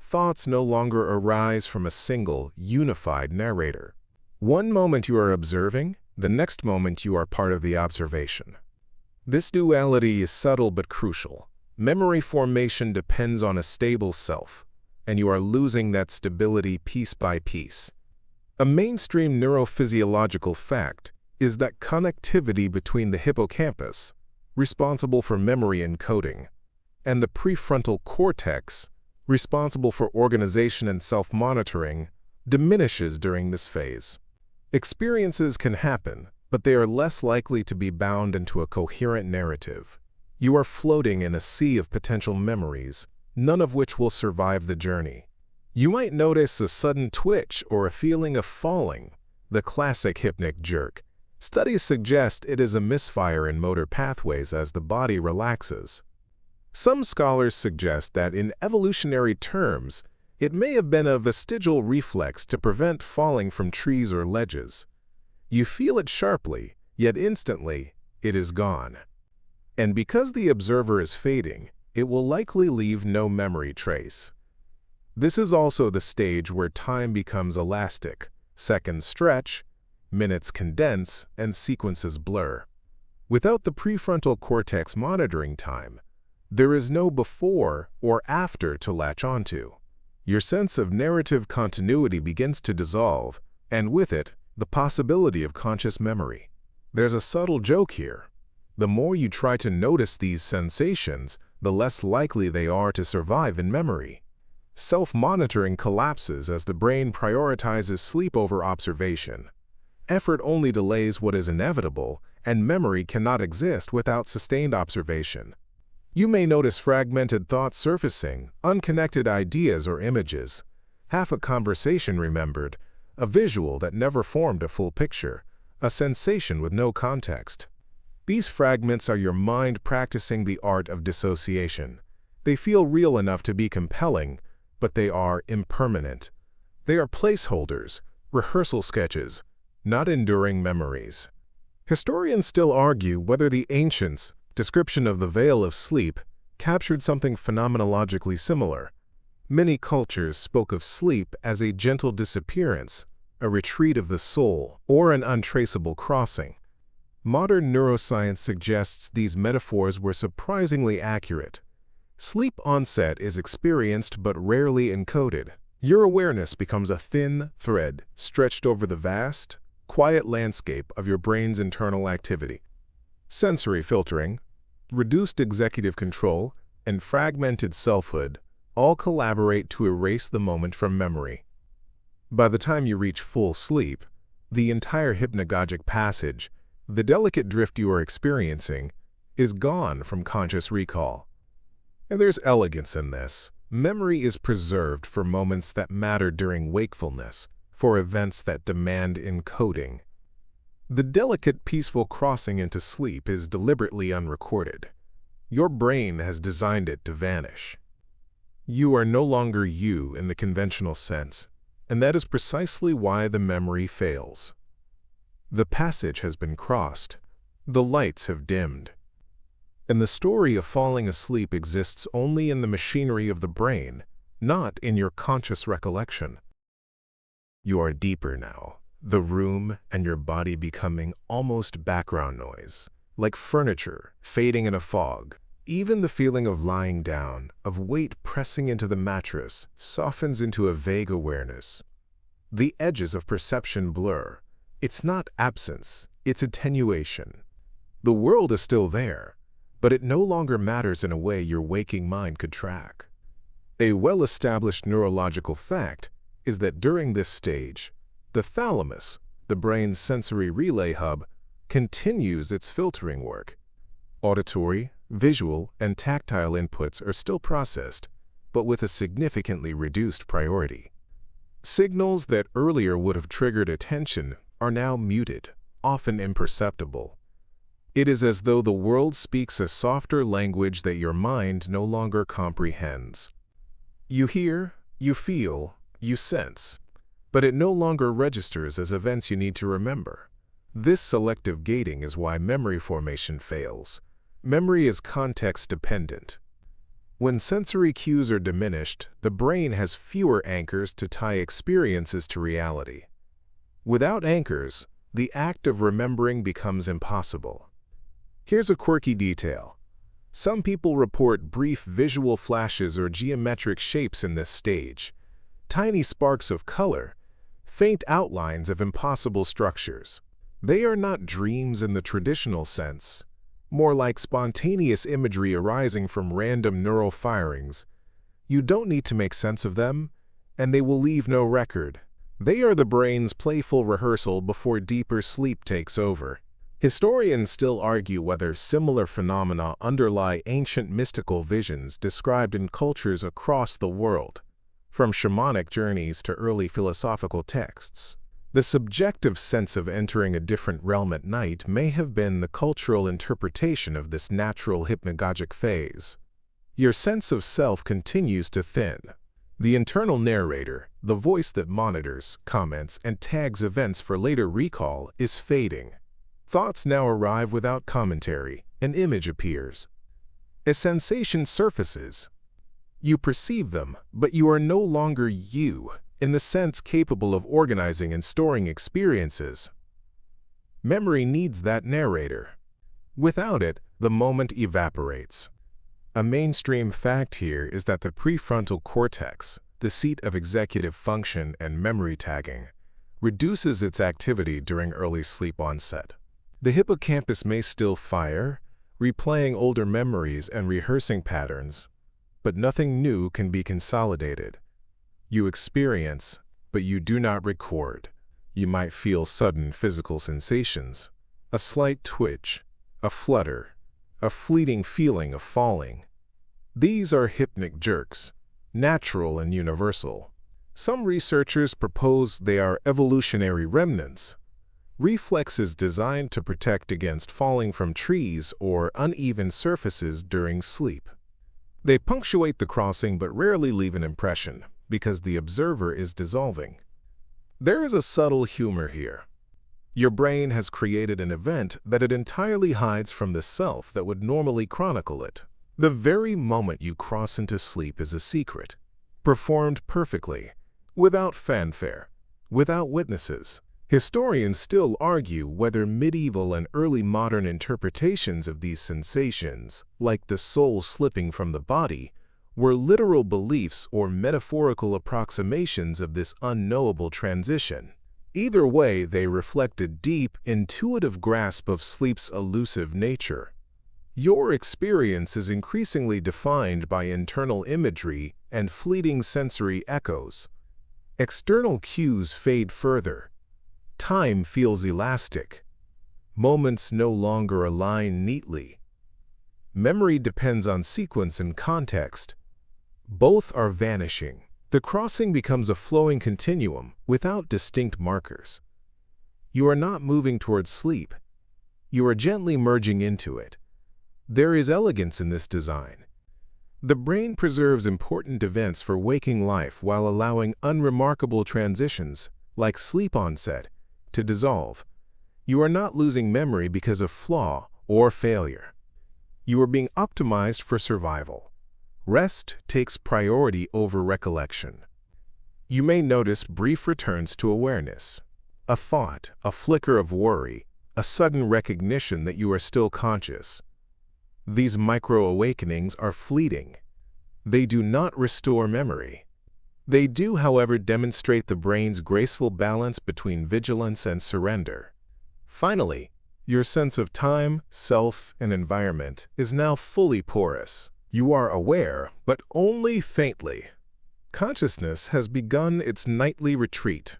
Thoughts no longer arise from a single, unified narrator. One moment you are observing, the next moment you are part of the observation. This duality is subtle but crucial. Memory formation depends on a stable self, and you are losing that stability piece by piece. A mainstream neurophysiological fact is that connectivity between the hippocampus, responsible for memory encoding, and the prefrontal cortex, responsible for organization and self-monitoring, diminishes during this phase. Experiences can happen, but they are less likely to be bound into a coherent narrative. You are floating in a sea of potential memories, none of which will survive the journey. You might notice a sudden twitch or a feeling of falling, the classic hypnic jerk. Studies suggest it is a misfire in motor pathways as the body relaxes. Some scholars suggest that in evolutionary terms, it may have been a vestigial reflex to prevent falling from trees or ledges. You feel it sharply, yet instantly, it is gone. And because the observer is fading, it will likely leave no memory trace. This is also the stage where time becomes elastic, seconds stretch, minutes condense, and sequences blur. Without the prefrontal cortex monitoring time, there is no before or after to latch onto. Your sense of narrative continuity begins to dissolve, and with it, the possibility of conscious memory. There's a subtle joke here. The more you try to notice these sensations, the less likely they are to survive in memory. Self-monitoring collapses as the brain prioritizes sleep over observation. Effort only delays what is inevitable, and memory cannot exist without sustained observation. You may notice fragmented thoughts surfacing, unconnected ideas or images, half a conversation remembered, a visual that never formed a full picture, a sensation with no context. These fragments are your mind practicing the art of dissociation. They feel real enough to be compelling, but they are impermanent. They are placeholders, rehearsal sketches, not enduring memories. Historians still argue whether the ancients' description of the veil of sleep captured something phenomenologically similar. Many cultures spoke of sleep as a gentle disappearance, a retreat of the soul, or an untraceable crossing. Modern neuroscience suggests these metaphors were surprisingly accurate. Sleep onset is experienced but rarely encoded. Your awareness becomes a thin thread stretched over the vast, quiet landscape of your brain's internal activity. Sensory filtering, reduced executive control, and fragmented selfhood all collaborate to erase the moment from memory. By the time you reach full sleep, the entire hypnagogic passage, the delicate drift you are experiencing, is gone from conscious recall. And there's elegance in this. Memory is preserved for moments that matter during wakefulness, for events that demand encoding. The delicate, peaceful crossing into sleep is deliberately unrecorded. Your brain has designed it to vanish. You are no longer you in the conventional sense, and that is precisely why the memory fails. The passage has been crossed. The lights have dimmed. And the story of falling asleep exists only in the machinery of the brain, not in your conscious recollection. You are deeper now, the room and your body becoming almost background noise, like furniture fading in a fog. Even the feeling of lying down, of weight pressing into the mattress, softens into a vague awareness. The edges of perception blur. It's not absence, it's attenuation. The world is still there, but it no longer matters in a way your waking mind could track. A well-established neurological fact is that during this stage, the thalamus, the brain's sensory relay hub, continues its filtering work. Auditory, visual, and tactile inputs are still processed, but with a significantly reduced priority. Signals that earlier would have triggered attention are now muted, often imperceptible. It is as though the world speaks a softer language that your mind no longer comprehends. You hear, you feel, you sense, but it no longer registers as events you need to remember. This selective gating is why memory formation fails. Memory is context-dependent. When sensory cues are diminished, the brain has fewer anchors to tie experiences to reality. Without anchors, the act of remembering becomes impossible. Here's a quirky detail. Some people report brief visual flashes or geometric shapes in this stage, tiny sparks of color, faint outlines of impossible structures. They are not dreams in the traditional sense, more like spontaneous imagery arising from random neural firings. You don't need to make sense of them, and they will leave no record. They are the brain's playful rehearsal before deeper sleep takes over. Historians still argue whether similar phenomena underlie ancient mystical visions described in cultures across the world, from shamanic journeys to early philosophical texts. The subjective sense of entering a different realm at night may have been the cultural interpretation of this natural hypnagogic phase. Your sense of self continues to thin. The internal narrator, the voice that monitors, comments, and tags events for later recall, is fading. Thoughts now arrive without commentary. An image appears. A sensation surfaces. You perceive them, but you are no longer you, in the sense capable of organizing and storing experiences. Memory needs that narrator. Without it, the moment evaporates. A mainstream fact here is that the prefrontal cortex, the seat of executive function and memory tagging, reduces its activity during early sleep onset. The hippocampus may still fire, replaying older memories and rehearsing patterns, but nothing new can be consolidated. You experience, but you do not record. You might feel sudden physical sensations, a slight twitch, a flutter, a fleeting feeling of falling. These are hypnic jerks, natural and universal. Some researchers propose they are evolutionary remnants, reflexes designed to protect against falling from trees or uneven surfaces during sleep. They punctuate the crossing but rarely leave an impression, because the observer is dissolving. There is a subtle humor here. Your brain has created an event that it entirely hides from the self that would normally chronicle it. The very moment you cross into sleep is a secret, performed perfectly, without fanfare, without witnesses. Historians still argue whether medieval and early modern interpretations of these sensations, like the soul slipping from the body, were literal beliefs or metaphorical approximations of this unknowable transition. Either way, they reflect a deep, intuitive grasp of sleep's elusive nature. Your experience is increasingly defined by internal imagery and fleeting sensory echoes. External cues fade further. Time feels elastic. Moments no longer align neatly. Memory depends on sequence and context. Both are vanishing. The crossing becomes a flowing continuum without distinct markers. You are not moving towards sleep. You are gently merging into it. There is elegance in this design. The brain preserves important events for waking life while allowing unremarkable transitions, like sleep onset, to dissolve. You are not losing memory because of flaw or failure. You are being optimized for survival. Rest takes priority over recollection. You may notice brief returns to awareness. A thought, a flicker of worry, a sudden recognition that you are still conscious. These micro-awakenings are fleeting. They do not restore memory. They do, however, demonstrate the brain's graceful balance between vigilance and surrender. Finally, your sense of time, self, and environment is now fully porous. You are aware, but only faintly. Consciousness has begun its nightly retreat.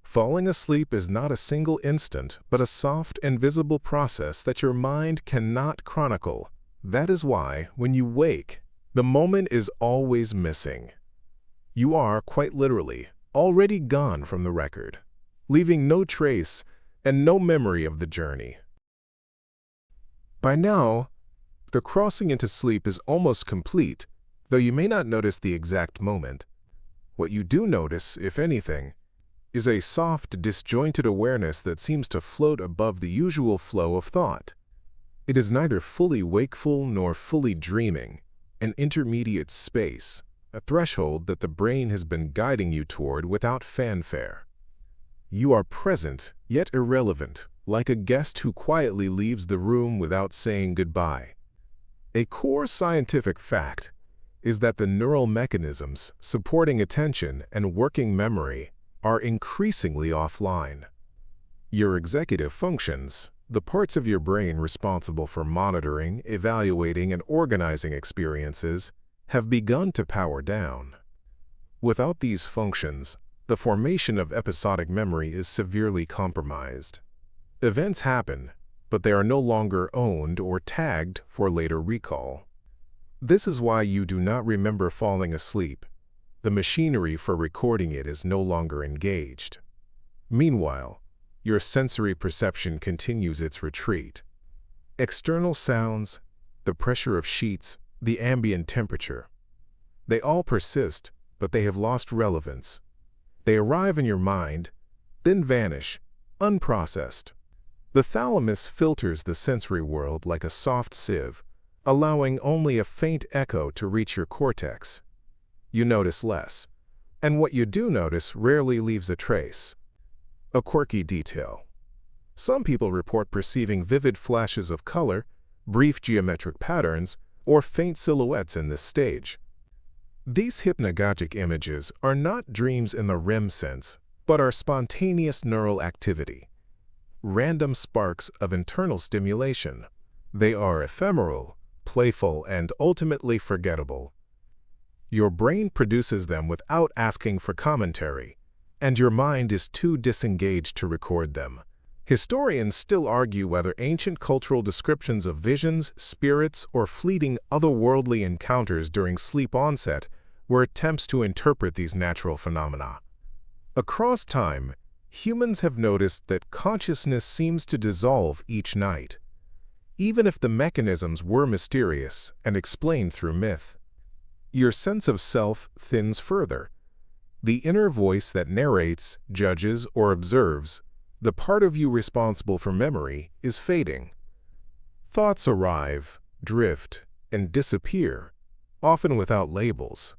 Falling asleep is not a single instant, but a soft and visible process that your mind cannot chronicle. That is why, when you wake, the moment is always missing. You are, quite literally, already gone from the record, leaving no trace and no memory of the journey. By now, the crossing into sleep is almost complete, though you may not notice the exact moment. What you do notice, if anything, is a soft, disjointed awareness that seems to float above the usual flow of thought. It is neither fully wakeful nor fully dreaming, an intermediate space, a threshold that the brain has been guiding you toward without fanfare. You are present, yet irrelevant, like a guest who quietly leaves the room without saying goodbye. A core scientific fact is that the neural mechanisms supporting attention and working memory are increasingly offline. Your executive functions, the parts of your brain responsible for monitoring, evaluating, and organizing experiences, have begun to power down. Without these functions, the formation of episodic memory is severely compromised. Events happen, but they are no longer owned or tagged for later recall. This is why you do not remember falling asleep. The machinery for recording it is no longer engaged. Meanwhile, your sensory perception continues its retreat. External sounds, the pressure of sheets, the ambient temperature, they all persist, but they have lost relevance. They arrive in your mind, then vanish, unprocessed. The thalamus filters the sensory world like a soft sieve, allowing only a faint echo to reach your cortex. You notice less, and what you do notice rarely leaves a trace. A quirky detail. Some people report perceiving vivid flashes of color, brief geometric patterns, or faint silhouettes in this stage. These hypnagogic images are not dreams in the REM sense, but are spontaneous neural activity, random sparks of internal stimulation. They are ephemeral, playful, and ultimately forgettable. Your brain produces them without asking for commentary, and your mind is too disengaged to record them. Historians still argue whether ancient cultural descriptions of visions, spirits, or fleeting otherworldly encounters during sleep onset were attempts to interpret these natural phenomena. Across time, humans have noticed that consciousness seems to dissolve each night, even if the mechanisms were mysterious and explained through myth. Your sense of self thins further. The inner voice that narrates, judges, or observes, the part of you responsible for memory, is fading. Thoughts arrive, drift, and disappear, often without labels.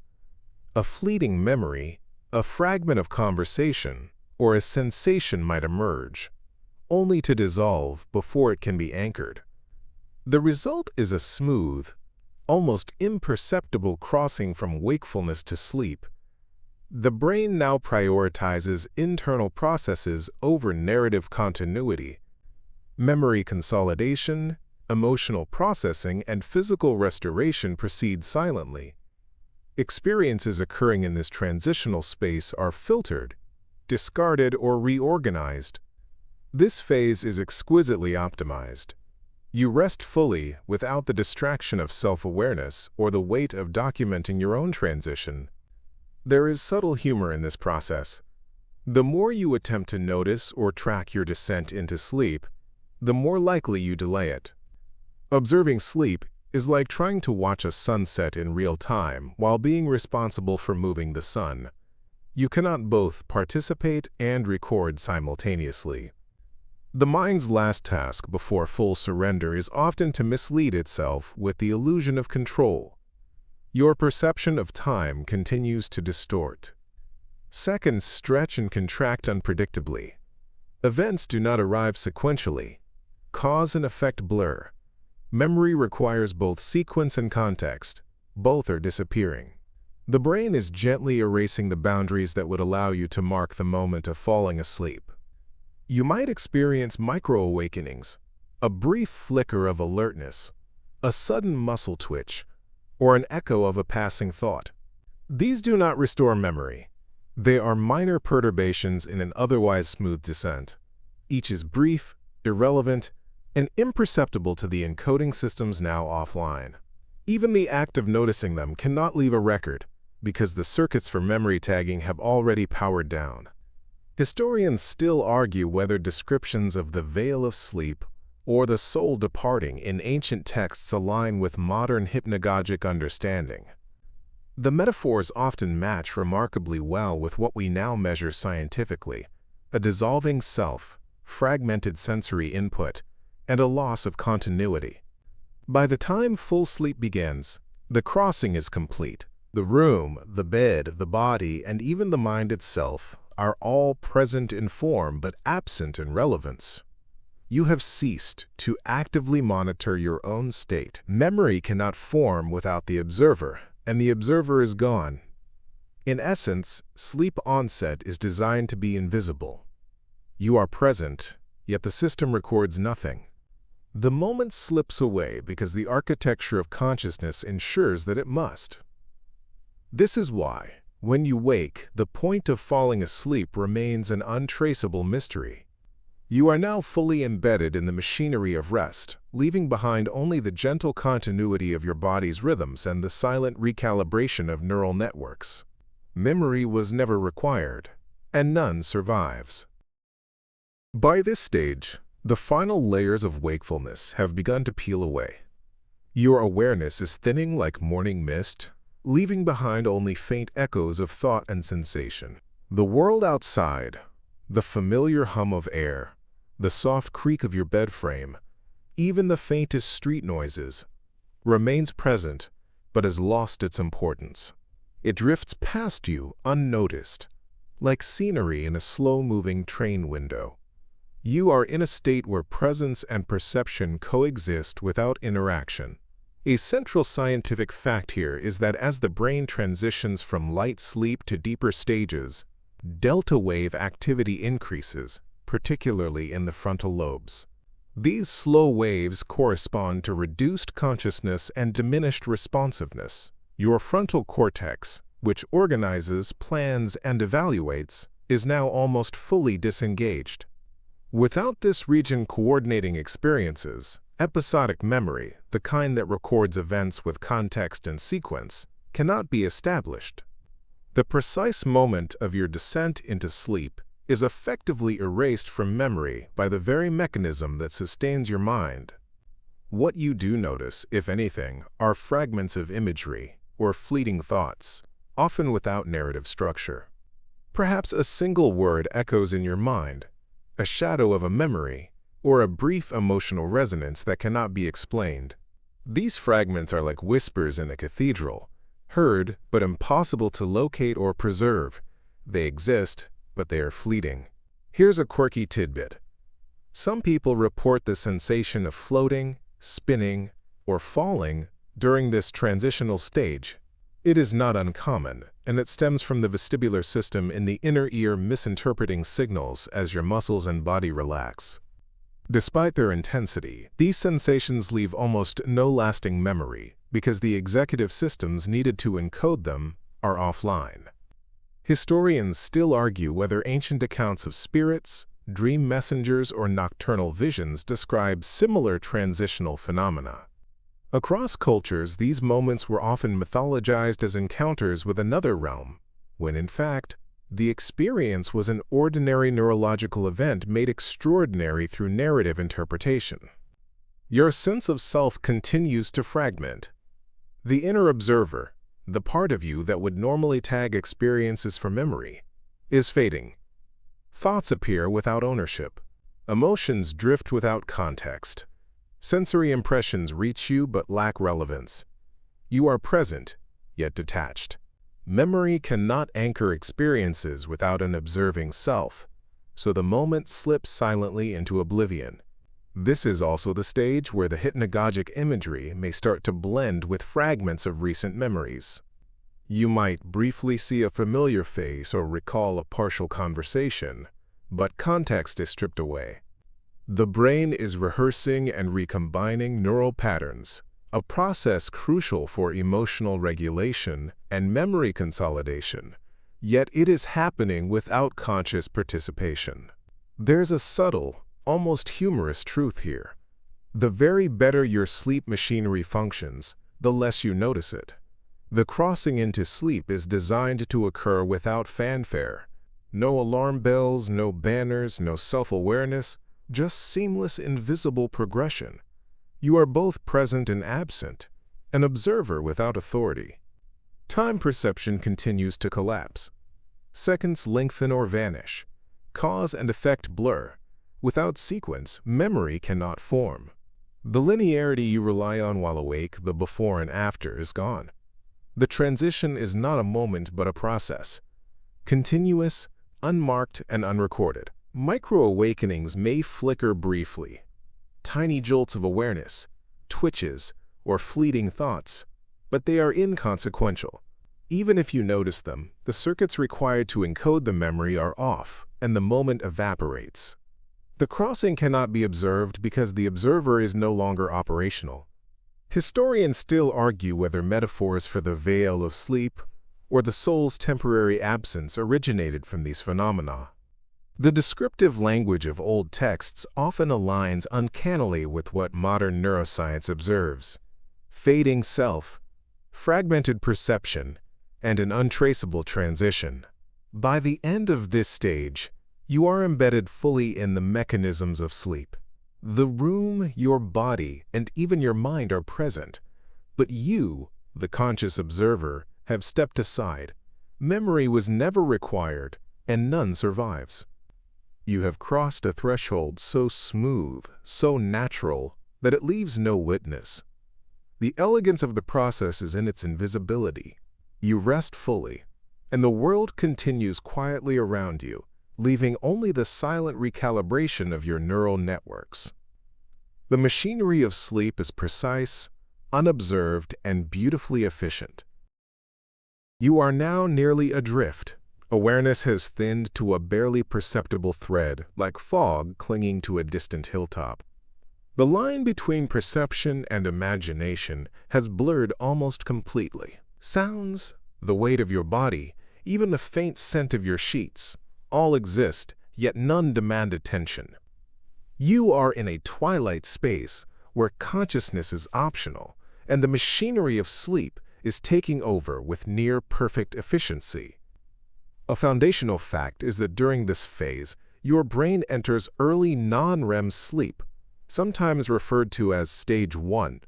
A fleeting memory, a fragment of conversation, or a sensation might emerge, only to dissolve before it can be anchored. The result is a smooth, almost imperceptible crossing from wakefulness to sleep. The brain now prioritizes internal processes over narrative continuity. Memory consolidation, emotional processing, and physical restoration proceed silently. Experiences occurring in this transitional space are filtered, discarded, or reorganized. This phase is exquisitely optimized. You rest fully without the distraction of self-awareness or the weight of documenting your own transition. There is subtle humor in this process. The more you attempt to notice or track your descent into sleep, the more likely you delay it. Observing sleep is like trying to watch a sunset in real time while being responsible for moving the sun. You cannot both participate and record simultaneously. The mind's last task before full surrender is often to mislead itself with the illusion of control. Your perception of time continues to distort. Seconds stretch and contract unpredictably. Events do not arrive sequentially. Cause and effect blur. Memory requires both sequence and context. Both are disappearing. The brain is gently erasing the boundaries that would allow you to mark the moment of falling asleep. You might experience micro-awakenings, a brief flicker of alertness, a sudden muscle twitch, or an echo of a passing thought. These do not restore memory. They are minor perturbations in an otherwise smooth descent. Each is brief, irrelevant, and imperceptible to the encoding systems now offline. Even the act of noticing them cannot leave a record, because the circuits for memory tagging have already powered down. Historians still argue whether descriptions of the veil of sleep or the soul departing in ancient texts align with modern hypnagogic understanding. The metaphors often match remarkably well with what we now measure scientifically: a dissolving self, fragmented sensory input, and a loss of continuity. By the time full sleep begins, the crossing is complete. The room, the bed, the body, and even the mind itself are all present in form but absent in relevance. You have ceased to actively monitor your own state. Memory cannot form without the observer, and the observer is gone. In essence, sleep onset is designed to be invisible. You are present, yet the system records nothing. The moment slips away because the architecture of consciousness ensures that it must. This is why, when you wake, the point of falling asleep remains an untraceable mystery. You are now fully embedded in the machinery of rest, leaving behind only the gentle continuity of your body's rhythms and the silent recalibration of neural networks. Memory was never required, and none survives. By this stage, the final layers of wakefulness have begun to peel away. Your awareness is thinning like morning mist, leaving behind only faint echoes of thought and sensation. The world outside, the familiar hum of air, the soft creak of your bed frame, even the faintest street noises, remains present but has lost its importance. It drifts past you unnoticed, like scenery in a slow-moving train window. You are in a state where presence and perception coexist without interaction. A central scientific fact here is that as the brain transitions from light sleep to deeper stages, delta wave activity increases, particularly in the frontal lobes. These slow waves correspond to reduced consciousness and diminished responsiveness. Your frontal cortex, which organizes, plans, and evaluates, is now almost fully disengaged. Without this region coordinating experiences, episodic memory, the kind that records events with context and sequence, cannot be established. The precise moment of your descent into sleep is effectively erased from memory by the very mechanism that sustains your mind. What you do notice, if anything, are fragments of imagery or fleeting thoughts, often without narrative structure. Perhaps a single word echoes in your mind, a shadow of a memory, or a brief emotional resonance that cannot be explained. These fragments are like whispers in a cathedral, heard but impossible to locate or preserve. They exist, but they are fleeting. Here's a quirky tidbit. Some people report the sensation of floating, spinning, or falling during this transitional stage. It is not uncommon, and it stems from the vestibular system in the inner ear misinterpreting signals as your muscles and body relax. Despite their intensity, these sensations leave almost no lasting memory because the executive systems needed to encode them are offline. Historians still argue whether ancient accounts of spirits, dream messengers, or nocturnal visions describe similar transitional phenomena. Across cultures, these moments were often mythologized as encounters with another realm, when in fact, the experience was an ordinary neurological event made extraordinary through narrative interpretation. Your sense of self continues to fragment. The inner observer, the part of you that would normally tag experiences for memory, is fading. Thoughts appear without ownership. Emotions drift without context. Sensory impressions reach you but lack relevance. You are present, yet detached. Memory cannot anchor experiences without an observing self, so the moment slips silently into oblivion. This is also the stage where the hypnagogic imagery may start to blend with fragments of recent memories. You might briefly see a familiar face or recall a partial conversation, but context is stripped away. The brain is rehearsing and recombining neural patterns, a process crucial for emotional regulation and memory consolidation, yet it is happening without conscious participation. There's a subtle, almost humorous truth here. The very better your sleep machinery functions, the less you notice it. The crossing into sleep is designed to occur without fanfare. No alarm bells, no banners, no self-awareness, just seamless invisible progression. You are both present and absent, an observer without authority. Time perception continues to collapse. Seconds lengthen or vanish. Cause and effect blur. Without sequence, memory cannot form. The linearity you rely on while awake, the before and after, is gone. The transition is not a moment but a process. Continuous, unmarked, and unrecorded. Micro-awakenings may flicker briefly. Tiny jolts of awareness, twitches, or fleeting thoughts, but they are inconsequential. Even if you notice them, the circuits required to encode the memory are off, and the moment evaporates. The crossing cannot be observed because the observer is no longer operational. Historians still argue whether metaphors for the veil of sleep, or the soul's temporary absence originated from these phenomena. The descriptive language of old texts often aligns uncannily with what modern neuroscience observes: fading self, fragmented perception, and an untraceable transition. By the end of this stage, you are embedded fully in the mechanisms of sleep. The room, your body, and even your mind are present, but you, the conscious observer, have stepped aside. Memory was never required, and none survives. You have crossed a threshold so smooth, so natural, that it leaves no witness. The elegance of the process is in its invisibility. You rest fully, and the world continues quietly around you, leaving only the silent recalibration of your neural networks. The machinery of sleep is precise, unobserved, and beautifully efficient. You are now nearly adrift. Awareness has thinned to a barely perceptible thread, like fog clinging to a distant hilltop. The line between perception and imagination has blurred almost completely. Sounds, the weight of your body, even the faint scent of your sheets, all exist, yet none demand attention. You are in a twilight space where consciousness is optional, and the machinery of sleep is taking over with near-perfect efficiency. A foundational fact is that during this phase, your brain enters early non-REM sleep, sometimes referred to as Stage 1.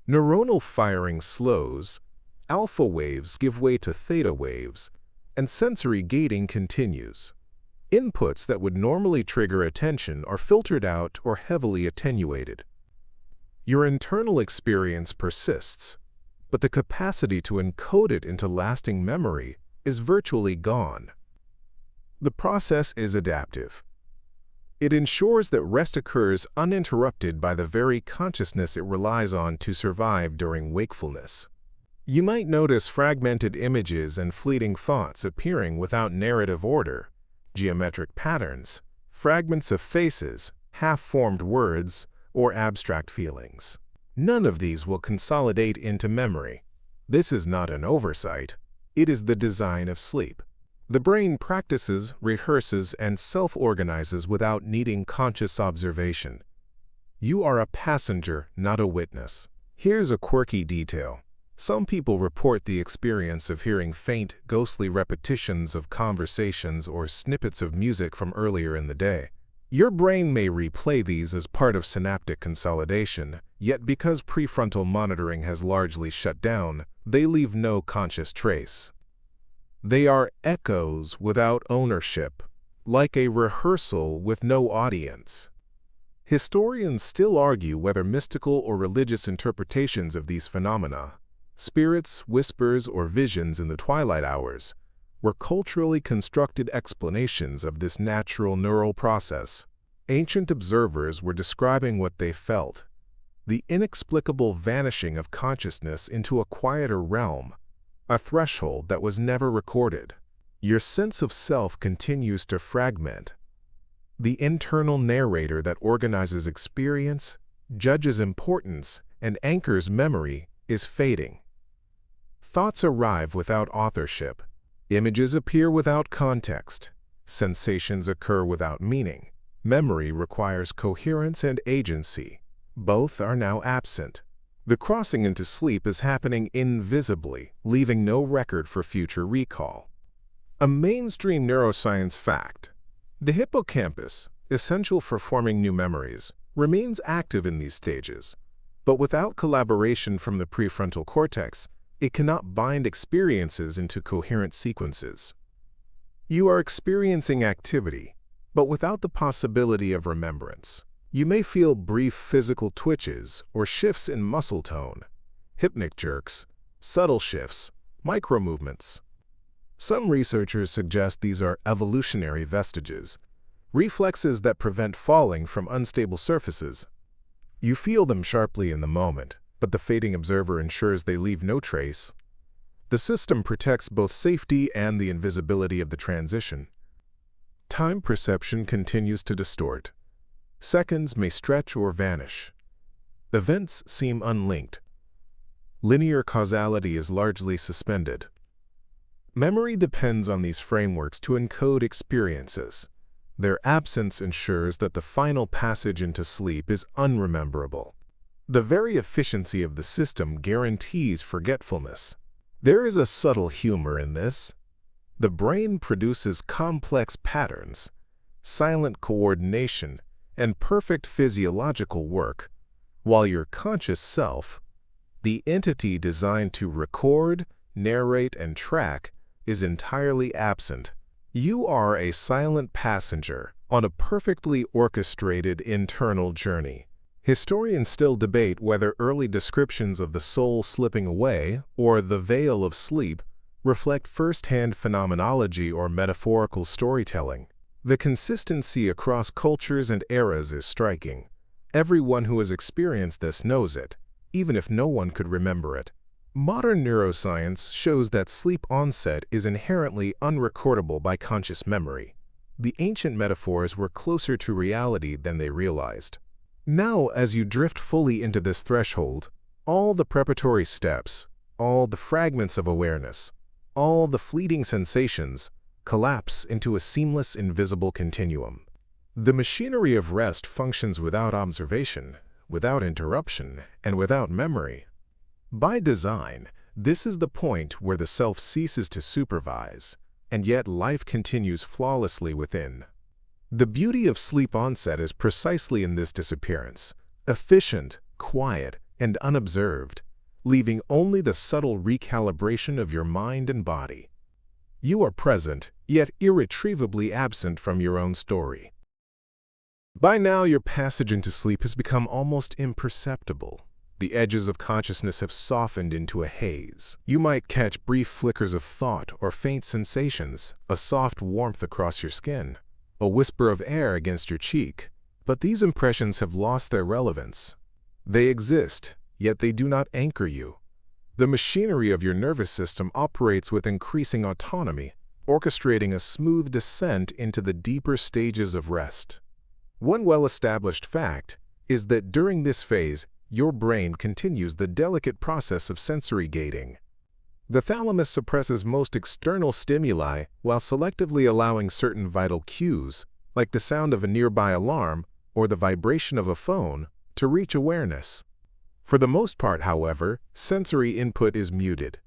Neuronal firing slows, alpha waves give way to theta waves, and sensory gating continues. Inputs that would normally trigger attention are filtered out or heavily attenuated. Your internal experience persists, but the capacity to encode it into lasting memory is virtually gone. The process is adaptive. It ensures that rest occurs uninterrupted by the very consciousness it relies on to survive during wakefulness. You might notice fragmented images and fleeting thoughts appearing without narrative order, geometric patterns, fragments of faces, half-formed words, or abstract feelings. None of these will consolidate into memory. This is not an oversight. It is the design of sleep. The brain practices, rehearses, and self-organizes without needing conscious observation. You are a passenger, not a witness. Here's a quirky detail. Some people report the experience of hearing faint, ghostly repetitions of conversations or snippets of music from earlier in the day. Your brain may replay these as part of synaptic consolidation, yet because prefrontal monitoring has largely shut down, they leave no conscious trace. They are echoes without ownership, like a rehearsal with no audience. Historians still argue whether mystical or religious interpretations of these phenomena, spirits, whispers, or visions in the twilight hours, were culturally constructed explanations of this natural neural process. Ancient observers were describing what they felt, the inexplicable vanishing of consciousness into a quieter realm, a threshold that was never recorded. Your sense of self continues to fragment. The internal narrator that organizes experience, judges importance, and anchors memory is fading. Thoughts arrive without authorship. Images appear without context. Sensations occur without meaning. Memory requires coherence and agency. Both are now absent. The crossing into sleep is happening invisibly, leaving no record for future recall. A mainstream neuroscience fact: the hippocampus, essential for forming new memories, remains active in these stages, but without collaboration from the prefrontal cortex, it cannot bind experiences into coherent sequences. You are experiencing activity, but without the possibility of remembrance. You may feel brief physical twitches or shifts in muscle tone, hypnic jerks, subtle shifts, micro-movements. Some researchers suggest these are evolutionary vestiges, reflexes that prevent falling from unstable surfaces. You feel them sharply in the moment, but the fading observer ensures they leave no trace. The system protects both safety and the invisibility of the transition. Time perception continues to distort. Seconds may stretch or vanish. Events seem unlinked. Linear causality is largely suspended. Memory depends on these frameworks to encode experiences. Their absence ensures that the final passage into sleep is unrememberable. The very efficiency of the system guarantees forgetfulness. There is a subtle humor in this. The brain produces complex patterns, silent coordination, and perfect physiological work, while your conscious self, the entity designed to record, narrate, and track, is entirely absent. You are a silent passenger on a perfectly orchestrated internal journey. Historians still debate whether early descriptions of the soul slipping away or the veil of sleep reflect first-hand phenomenology or metaphorical storytelling. The consistency across cultures and eras is striking. Everyone who has experienced this knows it, even if no one could remember it. Modern neuroscience shows that sleep onset is inherently unrecordable by conscious memory. The ancient metaphors were closer to reality than they realized. Now, as you drift fully into this threshold, all the preparatory steps, all the fragments of awareness, all the fleeting sensations collapse into a seamless, invisible continuum. The machinery of rest functions without observation, without interruption, and without memory. By design, this is the point where the self ceases to supervise, and yet life continues flawlessly within. The beauty of sleep onset is precisely in this disappearance, efficient, quiet, and unobserved, leaving only the subtle recalibration of your mind and body. You are present, yet irretrievably absent from your own story. By now, your passage into sleep has become almost imperceptible. The edges of consciousness have softened into a haze. You might catch brief flickers of thought or faint sensations, a soft warmth across your skin, a whisper of air against your cheek, but these impressions have lost their relevance. They exist, yet they do not anchor you. The machinery of your nervous system operates with increasing autonomy, orchestrating a smooth descent into the deeper stages of rest. One well-established fact is that during this phase, your brain continues the delicate process of sensory gating. The thalamus suppresses most external stimuli while selectively allowing certain vital cues, like the sound of a nearby alarm or the vibration of a phone, to reach awareness. For the most part, however, sensory input is muted.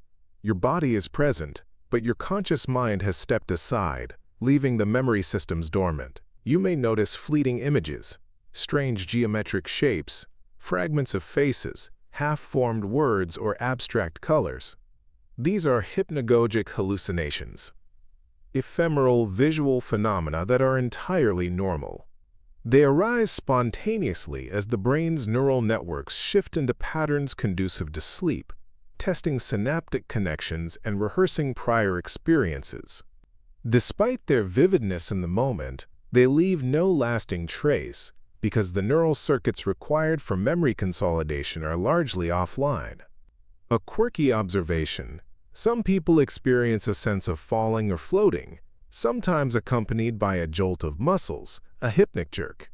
Your body is present, but your conscious mind has stepped aside, leaving the memory systems dormant. You may notice fleeting images, strange geometric shapes, fragments of faces, half-formed words, or abstract colors. These are hypnagogic hallucinations, ephemeral visual phenomena that are entirely normal. They arise spontaneously as the brain's neural networks shift into patterns conducive to sleep, testing synaptic connections and rehearsing prior experiences. Despite their vividness in the moment, they leave no lasting trace because the neural circuits required for memory consolidation are largely offline. A quirky observation: some people experience a sense of falling or floating, sometimes accompanied by a jolt of muscles, a hypnic jerk.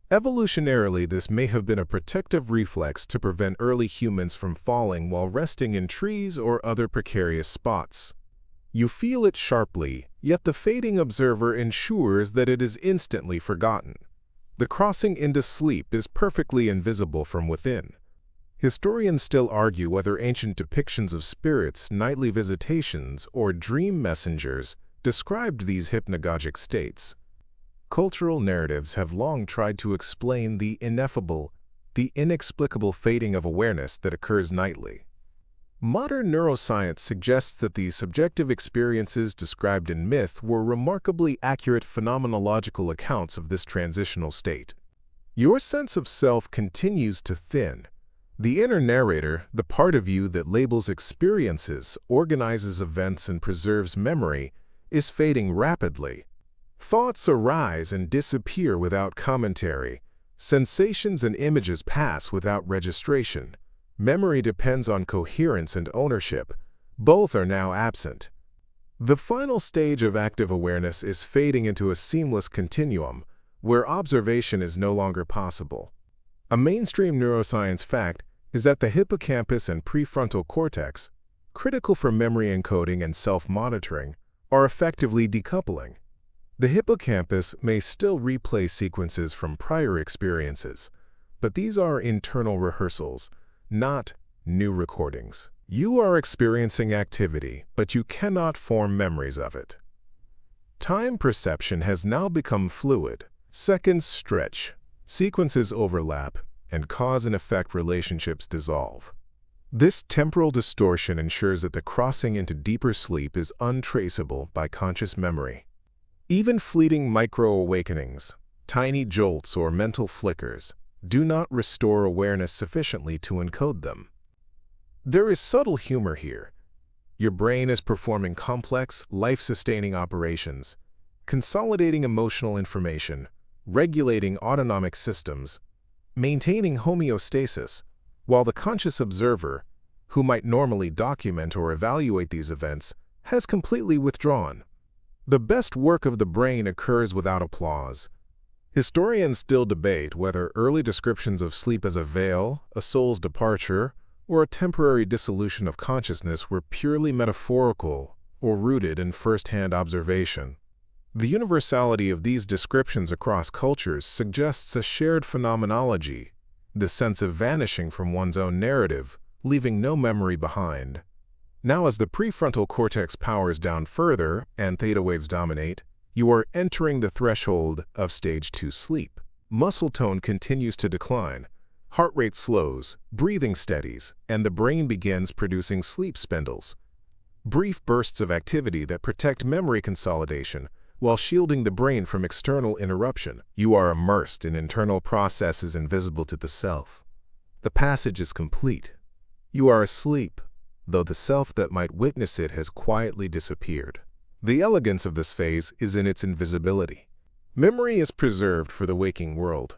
Evolutionarily, this may have been a protective reflex to prevent early humans from falling while resting in trees or other precarious spots. You feel it sharply, yet the fading observer ensures that it is instantly forgotten. The crossing into sleep is perfectly invisible from within. Historians still argue whether ancient depictions of spirits, nightly visitations, or dream messengers described these hypnagogic states. Cultural narratives have long tried to explain the ineffable, the inexplicable fading of awareness that occurs nightly. Modern neuroscience suggests that these subjective experiences described in myth were remarkably accurate phenomenological accounts of this transitional state. Your sense of self continues to thin. The inner narrator, the part of you that labels experiences, organizes events, and preserves memory, is fading rapidly. Thoughts arise and disappear without commentary. Sensations and images pass without registration. Memory depends on coherence and ownership. Both are now absent. The final stage of active awareness is fading into a seamless continuum, where observation is no longer possible. A mainstream neuroscience fact is that the hippocampus and prefrontal cortex, critical for memory encoding and self-monitoring, are effectively decoupling. The hippocampus may still replay sequences from prior experiences, but these are internal rehearsals, not new recordings. You are experiencing activity, but you cannot form memories of it. Time perception has now become fluid. Seconds stretch, sequences overlap, and cause and effect relationships dissolve. This temporal distortion ensures that the crossing into deeper sleep is untraceable by conscious memory. Even fleeting micro-awakenings, tiny jolts or mental flickers, do not restore awareness sufficiently to encode them. There is subtle humor here. Your brain is performing complex, life-sustaining operations, consolidating emotional information, regulating autonomic systems, maintaining homeostasis, while the conscious observer, who might normally document or evaluate these events, has completely withdrawn. The best work of the brain occurs without applause. Historians still debate whether early descriptions of sleep as a veil, a soul's departure, or a temporary dissolution of consciousness were purely metaphorical or rooted in first-hand observation. The universality of these descriptions across cultures suggests a shared phenomenology, the sense of vanishing from one's own narrative, leaving no memory behind. Now, as the prefrontal cortex powers down further and theta waves dominate, you are entering the threshold of stage 2 sleep. Muscle tone continues to decline, heart rate slows, breathing steadies, and the brain begins producing sleep spindles, brief bursts of activity that protect memory consolidation while shielding the brain from external interruption. You are immersed in internal processes invisible to the self. The passage is complete. You are asleep, though the self that might witness it has quietly disappeared. The elegance of this phase is in its invisibility. Memory is preserved for the waking world,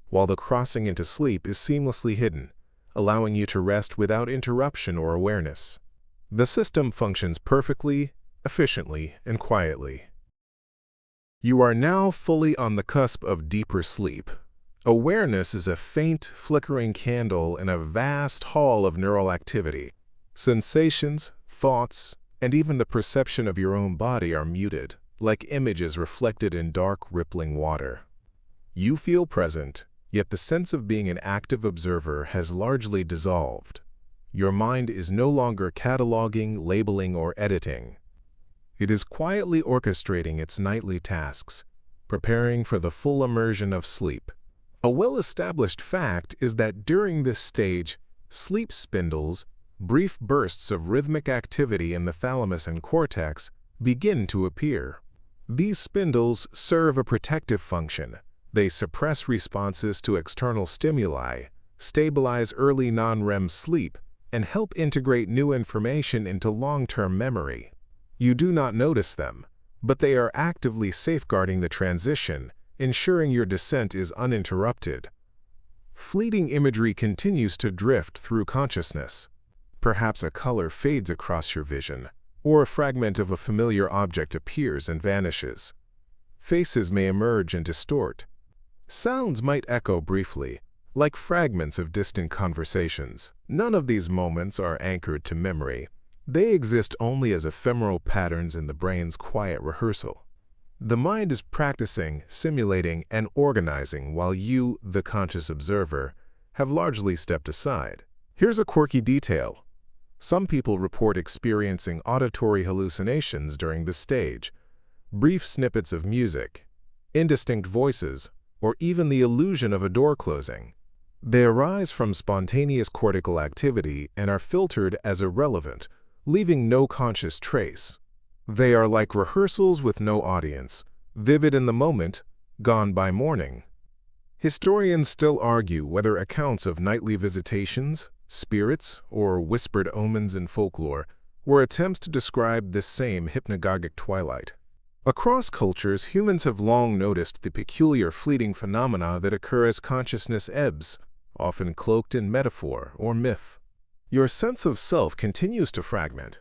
while the crossing into sleep is seamlessly hidden, allowing you to rest without interruption or awareness. The system functions perfectly, efficiently, and quietly. You are now fully on the cusp of deeper sleep. Awareness is a faint, flickering candle in a vast hall of neural activity. Sensations, thoughts, and even the perception of your own body are muted, like images reflected in dark, rippling water. You feel present, yet the sense of being an active observer has largely dissolved. Your mind is no longer cataloging, labeling, or editing. It is quietly orchestrating its nightly tasks, preparing for the full immersion of sleep. A well-established fact is that during this stage, sleep spindles, brief bursts of rhythmic activity in the thalamus and cortex, begin to appear. These spindles serve a protective function. They suppress responses to external stimuli, stabilize early non-REM sleep, and help integrate new information into long-term memory. You do not notice them, but they are actively safeguarding the transition, ensuring your descent is uninterrupted. Fleeting imagery continues to drift through consciousness. Perhaps a color fades across your vision, or a fragment of a familiar object appears and vanishes. Faces may emerge and distort. Sounds might echo briefly, like fragments of distant conversations. None of these moments are anchored to memory. They exist only as ephemeral patterns in the brain's quiet rehearsal. The mind is practicing, simulating, and organizing while you, the conscious observer, have largely stepped aside. Here's a quirky detail. Some people report experiencing auditory hallucinations during this stage, brief snippets of music, indistinct voices, or even the illusion of a door closing. They arise from spontaneous cortical activity and are filtered as irrelevant, leaving no conscious trace. They are like rehearsals with no audience, vivid in the moment, gone by morning. Historians still argue whether accounts of nightly visitations, spirits, or whispered omens in folklore were attempts to describe this same hypnagogic twilight. Across cultures, humans have long noticed the peculiar fleeting phenomena that occur as consciousness ebbs, often cloaked in metaphor or myth. Your sense of self continues to fragment.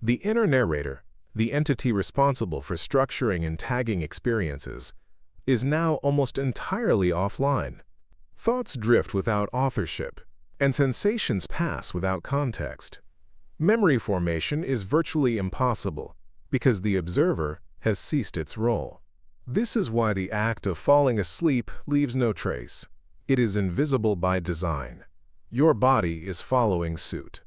The inner narrator, the entity responsible for structuring and tagging experiences, is now almost entirely offline. Thoughts drift without authorship, and sensations pass without context. Memory formation is virtually impossible because the observer has ceased its role. This is why the act of falling asleep leaves no trace. It is invisible by design. Your body is following suit.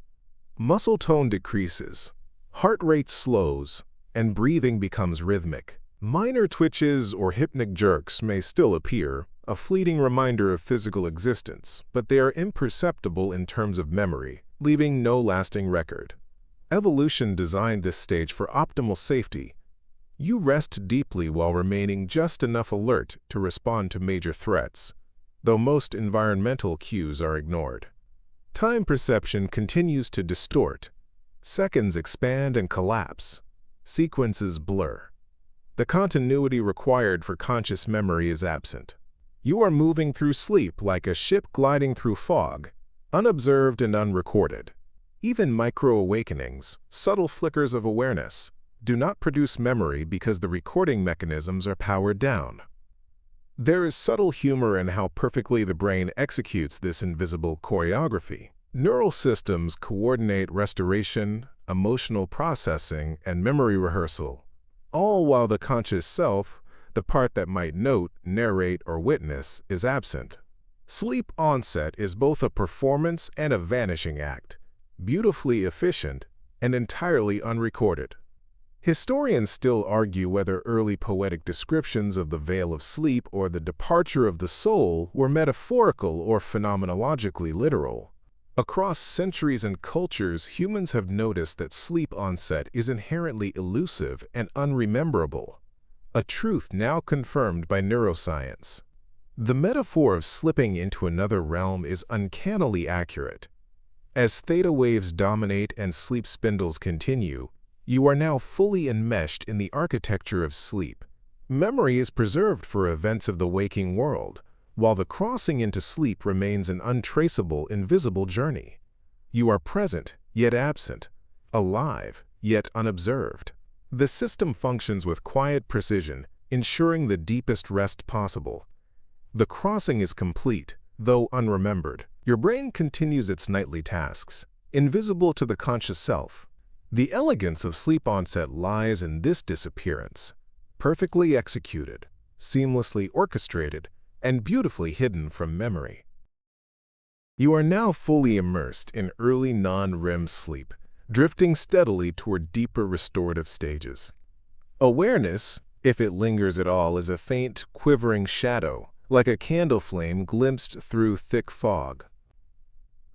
Muscle tone decreases, heart rate slows, and breathing becomes rhythmic. Minor twitches or hypnic jerks may still appear, a fleeting reminder of physical existence, but they are imperceptible in terms of memory, leaving no lasting record. Evolution designed this stage for optimal safety. You rest deeply while remaining just enough alert to respond to major threats, though most environmental cues are ignored. Time perception continues to distort. Seconds expand and collapse. Sequences blur. The continuity required for conscious memory is absent. You are moving through sleep like a ship gliding through fog, unobserved and unrecorded. Even micro-awakenings, subtle flickers of awareness, do not produce memory because the recording mechanisms are powered down. There is subtle humor in how perfectly the brain executes this invisible choreography. Neural systems coordinate restoration, emotional processing, and memory rehearsal, all while the conscious self, the part that might note, narrate, or witness, is absent. Sleep onset is both a performance and a vanishing act, beautifully efficient and entirely unrecorded. Historians still argue whether early poetic descriptions of the veil of sleep or the departure of the soul were metaphorical or phenomenologically literal. Across centuries and cultures, humans have noticed that sleep onset is inherently elusive and unrememberable, a truth now confirmed by neuroscience. The metaphor of slipping into another realm is uncannily accurate. As theta waves dominate and sleep spindles continue, you are now fully enmeshed in the architecture of sleep. Memory is preserved for events of the waking world, while the crossing into sleep remains an untraceable, invisible journey. You are present, yet absent, alive, yet unobserved. The system functions with quiet precision, ensuring the deepest rest possible. The crossing is complete, though unremembered. Your brain continues its nightly tasks, invisible to the conscious self. The elegance of sleep onset lies in this disappearance, perfectly executed, seamlessly orchestrated, and beautifully hidden from memory. You are now fully immersed in early non-REM sleep, drifting steadily toward deeper restorative stages. Awareness, if it lingers at all, is a faint, quivering shadow, like a candle flame glimpsed through thick fog.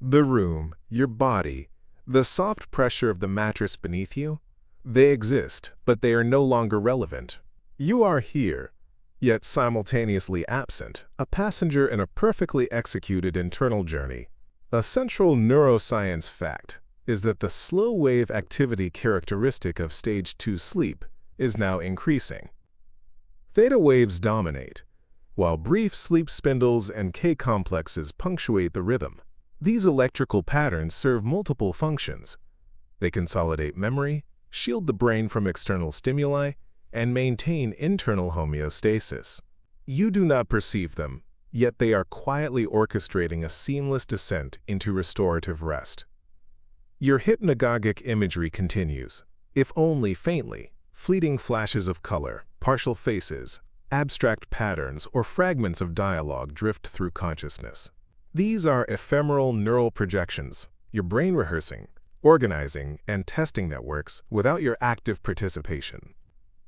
The room, your body, the soft pressure of the mattress beneath you, they exist, but they are no longer relevant. You are here, yet simultaneously absent, a passenger in a perfectly executed internal journey. A central neuroscience fact is that the slow wave activity characteristic of stage 2 sleep is now increasing. Theta waves dominate, while brief sleep spindles and K-complexes punctuate the rhythm. These electrical patterns serve multiple functions. They consolidate memory, shield the brain from external stimuli, and maintain internal homeostasis. You do not perceive them, yet they are quietly orchestrating a seamless descent into restorative rest. Your hypnagogic imagery continues, if only faintly. Fleeting flashes of color, partial faces, abstract patterns, or fragments of dialogue drift through consciousness. These are ephemeral neural projections, your brain rehearsing, organizing, and testing networks without your active participation.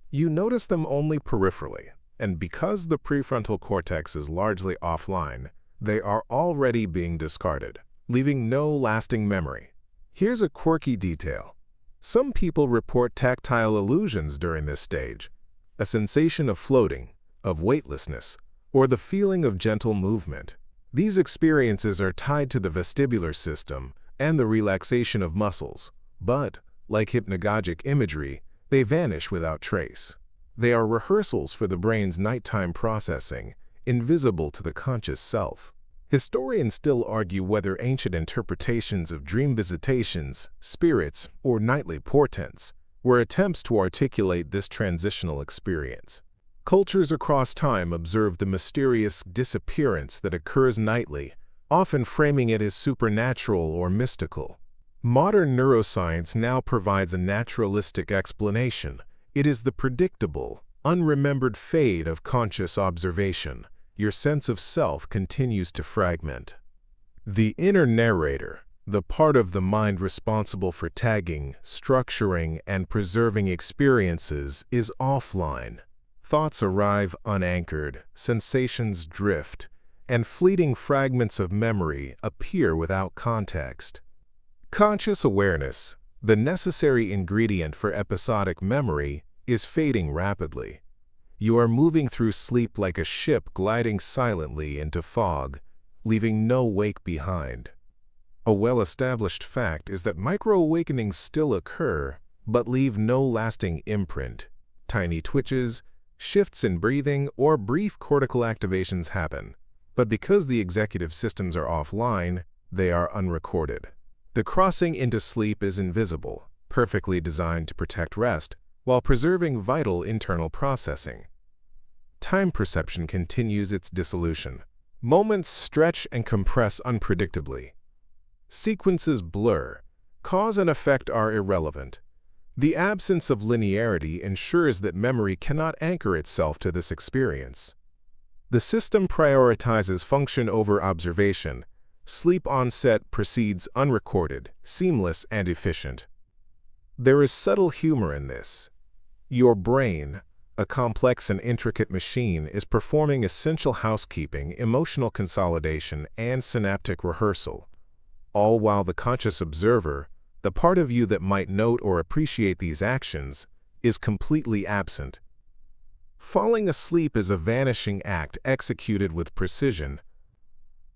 You notice them only peripherally, and because the prefrontal cortex is largely offline, they are already being discarded, leaving no lasting memory. Here's a quirky detail. Some people report tactile illusions during this stage, a sensation of floating, of weightlessness, or the feeling of gentle movement. These experiences are tied to the vestibular system and the relaxation of muscles, but, like hypnagogic imagery, they vanish without trace. They are rehearsals for the brain's nighttime processing, invisible to the conscious self. Historians still argue whether ancient interpretations of dream visitations, spirits, or nightly portents were attempts to articulate this transitional experience. Cultures across time observe the mysterious disappearance that occurs nightly, often framing it as supernatural or mystical. Modern neuroscience now provides a naturalistic explanation. It is the predictable, unremembered fade of conscious observation. Your sense of self continues to fragment. The inner narrator, the part of the mind responsible for tagging, structuring, and preserving experiences, is offline. Thoughts arrive unanchored, sensations drift, and fleeting fragments of memory appear without context. Conscious awareness, the necessary ingredient for episodic memory, is fading rapidly. You are moving through sleep like a ship gliding silently into fog, leaving no wake behind. A well-established fact is that micro-awakenings still occur, but leave no lasting imprint. Tiny twitches, shifts in breathing, or brief cortical activations happen, but because the executive systems are offline, they are unrecorded. The crossing into sleep is invisible, perfectly designed to protect rest, while preserving vital internal processing. Time perception continues its dissolution. Moments stretch and compress unpredictably. Sequences blur. Cause and effect are irrelevant. The absence of linearity ensures that memory cannot anchor itself to this experience. The system prioritizes function over observation. Sleep onset proceeds unrecorded, seamless, and efficient. There is subtle humor in this. Your brain, a complex and intricate machine, is performing essential housekeeping, emotional consolidation, and synaptic rehearsal, all while the conscious observer, the part of you that might note or appreciate these actions, is completely absent. Falling asleep is a vanishing act executed with precision.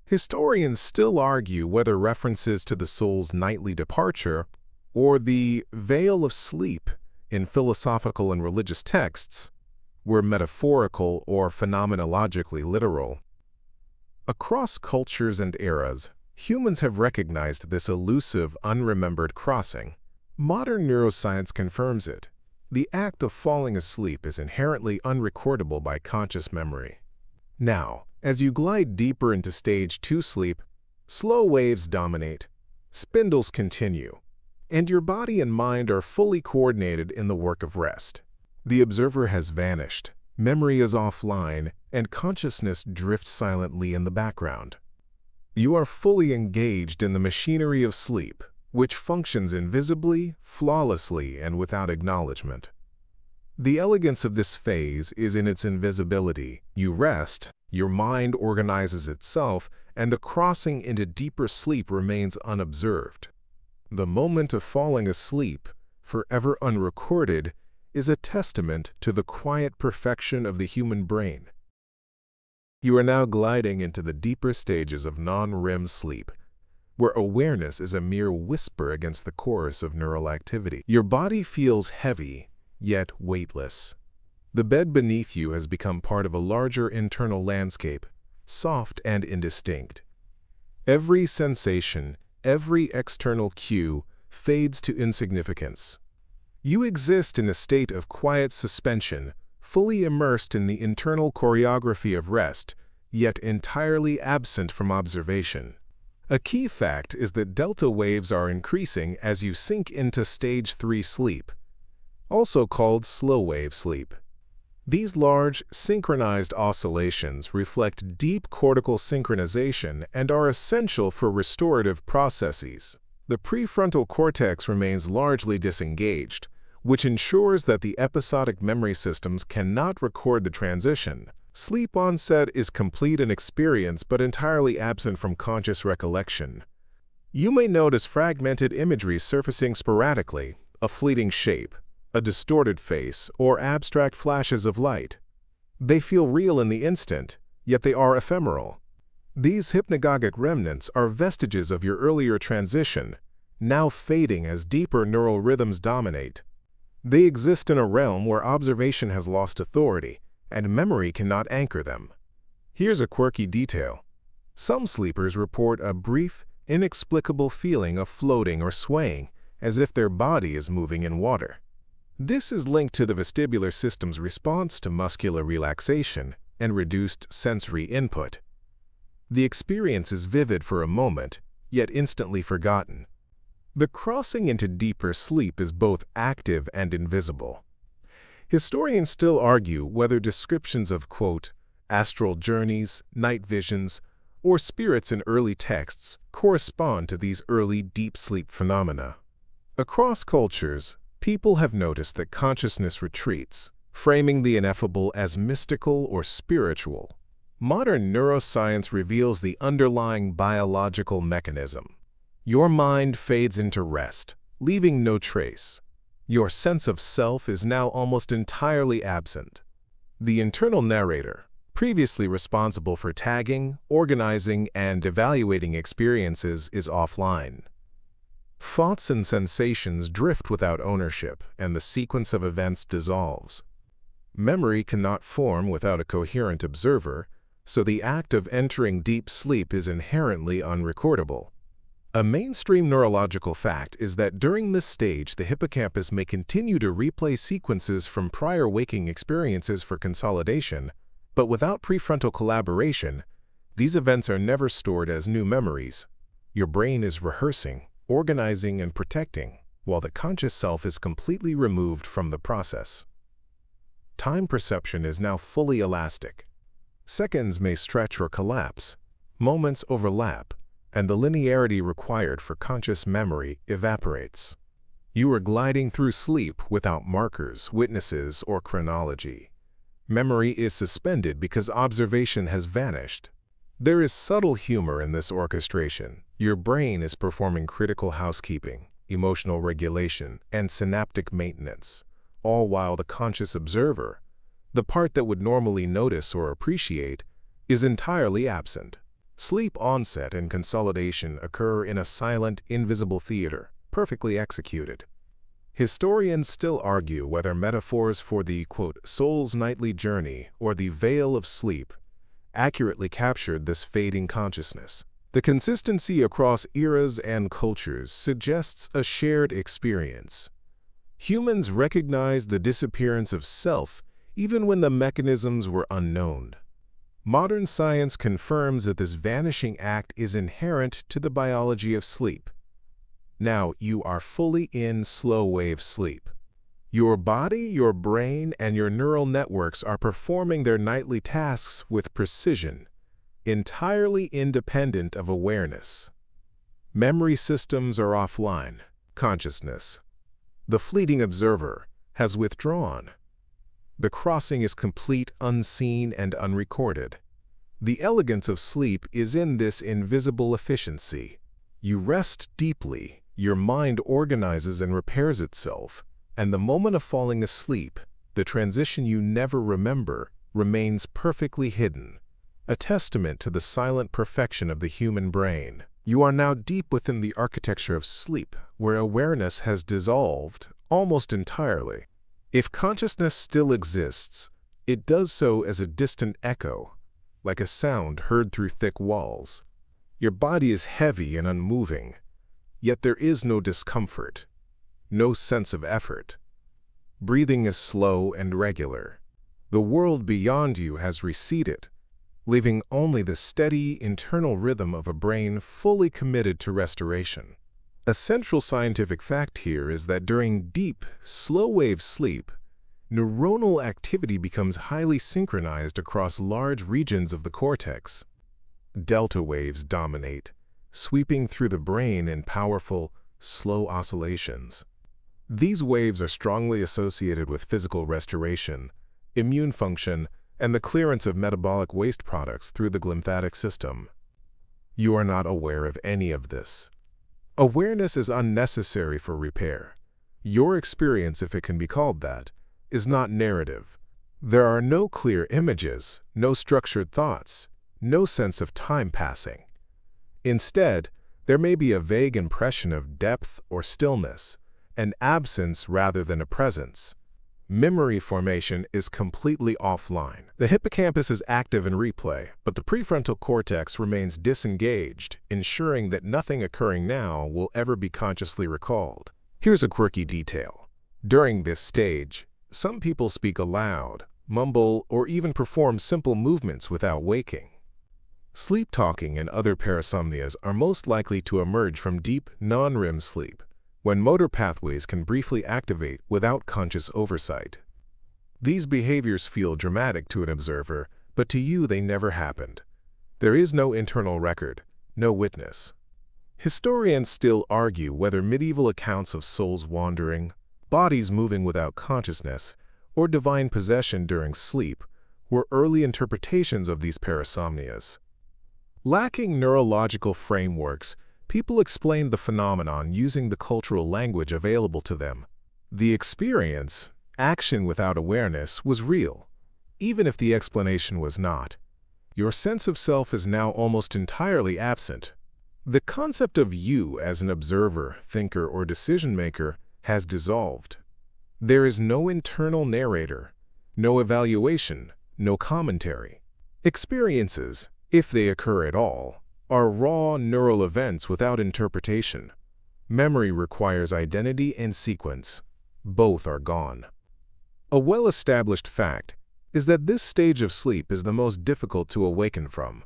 Historians still argue whether references to the soul's nightly departure or the veil of sleep in philosophical and religious texts were metaphorical or phenomenologically literal. Across cultures and eras, humans have recognized this elusive, unremembered crossing. Modern neuroscience confirms it. The act of falling asleep is inherently unrecordable by conscious memory. Now, as you glide deeper into stage 2 sleep, slow waves dominate, spindles continue, and your body and mind are fully coordinated in the work of rest. The observer has vanished, memory is offline, and consciousness drifts silently in the background. You are fully engaged in the machinery of sleep, which functions invisibly, flawlessly, and without acknowledgement. The elegance of this phase is in its invisibility. You rest, your mind organizes itself, and the crossing into deeper sleep remains unobserved. The moment of falling asleep, forever unrecorded, is a testament to the quiet perfection of the human brain. You are now gliding into the deeper stages of non-REM sleep, where awareness is a mere whisper against the chorus of neural activity. Your body feels heavy, yet weightless. The bed beneath you has become part of a larger internal landscape, soft and indistinct. Every sensation, every external cue fades to insignificance. You exist in a state of quiet suspension, fully immersed in the internal choreography of rest, yet entirely absent from observation. A key fact is that delta waves are increasing as you sink into stage 3 sleep, also called slow-wave sleep. These large, synchronized oscillations reflect deep cortical synchronization and are essential for restorative processes. The prefrontal cortex remains largely disengaged, which ensures that the episodic memory systems cannot record the transition. Sleep onset is complete in experience but entirely absent from conscious recollection. You may notice fragmented imagery surfacing sporadically, a fleeting shape, a distorted face, or abstract flashes of light. They feel real in the instant, yet they are ephemeral. These hypnagogic remnants are vestiges of your earlier transition, now fading as deeper neural rhythms dominate. They exist in a realm where observation has lost authority, and memory cannot anchor them. Here's a quirky detail. Some sleepers report a brief, inexplicable feeling of floating or swaying, as if their body is moving in water. This is linked to the vestibular system's response to muscular relaxation and reduced sensory input. The experience is vivid for a moment, yet instantly forgotten. The crossing into deeper sleep is both active and invisible. Historians still argue whether descriptions of, quote, astral journeys, night visions, or spirits in early texts correspond to these early deep sleep phenomena. Across cultures, people have noticed that consciousness retreats, framing the ineffable as mystical or spiritual. Modern neuroscience reveals the underlying biological mechanism. Your mind fades into rest, leaving no trace. Your sense of self is now almost entirely absent. The internal narrator, previously responsible for tagging, organizing, and evaluating experiences, is offline. Thoughts and sensations drift without ownership, and the sequence of events dissolves. Memory cannot form without a coherent observer, so the act of entering deep sleep is inherently unrecordable. A mainstream neurological fact is that during this stage, the hippocampus may continue to replay sequences from prior waking experiences for consolidation, but without prefrontal collaboration, these events are never stored as new memories. Your brain is rehearsing, organizing, and protecting, while the conscious self is completely removed from the process. Time perception is now fully elastic. Seconds may stretch or collapse, moments overlap, and the linearity required for conscious memory evaporates. You are gliding through sleep without markers, witnesses, or chronology. Memory is suspended because observation has vanished. There is subtle humor in this orchestration. Your brain is performing critical housekeeping, emotional regulation, and synaptic maintenance, all while the conscious observer, the part that would normally notice or appreciate, is entirely absent. Sleep onset and consolidation occur in a silent, invisible theater, perfectly executed. Historians still argue whether metaphors for the, quote, soul's nightly journey or the veil of sleep accurately captured this fading consciousness. The consistency across eras and cultures suggests a shared experience. Humans recognize the disappearance of self even when the mechanisms were unknown. Modern science confirms that this vanishing act is inherent to the biology of sleep. Now you are fully in slow-wave sleep. Your body, your brain, and your neural networks are performing their nightly tasks with precision, entirely independent of awareness. Memory systems are offline. Consciousness, the fleeting observer, has withdrawn. The crossing is complete, unseen, and unrecorded. The elegance of sleep is in this invisible efficiency. You rest deeply, your mind organizes and repairs itself, and the moment of falling asleep, the transition you never remember, remains perfectly hidden, a testament to the silent perfection of the human brain. You are now deep within the architecture of sleep, where awareness has dissolved almost entirely. If consciousness still exists, it does so as a distant echo, like a sound heard through thick walls. Your body is heavy and unmoving, yet there is no discomfort, no sense of effort. Breathing is slow and regular. The world beyond you has receded, leaving only the steady internal rhythm of a brain fully committed to restoration. A central scientific fact here is that during deep, slow-wave sleep, neuronal activity becomes highly synchronized across large regions of the cortex. Delta waves dominate, sweeping through the brain in powerful, slow oscillations. These waves are strongly associated with physical restoration, immune function, and the clearance of metabolic waste products through the lymphatic system. You are not aware of any of this. Awareness is unnecessary for repair. Your experience, if it can be called that, is not narrative. There are no clear images, no structured thoughts, no sense of time passing. Instead, there may be a vague impression of depth or stillness, an absence rather than a presence. Memory formation is completely offline. The hippocampus is active in replay, but the prefrontal cortex remains disengaged, ensuring that nothing occurring now will ever be consciously recalled. Here's a quirky detail. During this stage, some people speak aloud, mumble, or even perform simple movements without waking. Sleep talking and other parasomnias are most likely to emerge from deep, non-REM sleep, when motor pathways can briefly activate without conscious oversight. These behaviors feel dramatic to an observer, but to you they never happened. There is no internal record, no witness. Historians still argue whether medieval accounts of souls wandering, bodies moving without consciousness, or divine possession during sleep were early interpretations of these parasomnias. Lacking neurological frameworks, people explained the phenomenon using the cultural language available to them. The experience, action without awareness, was real, even if the explanation was not. Your sense of self is now almost entirely absent. The concept of you as an observer, thinker, or decision-maker has dissolved. There is no internal narrator, no evaluation, no commentary. Experiences, if they occur at all, are raw neural events without interpretation. Memory requires identity and sequence. Both are gone. A well-established fact is that this stage of sleep is the most difficult to awaken from.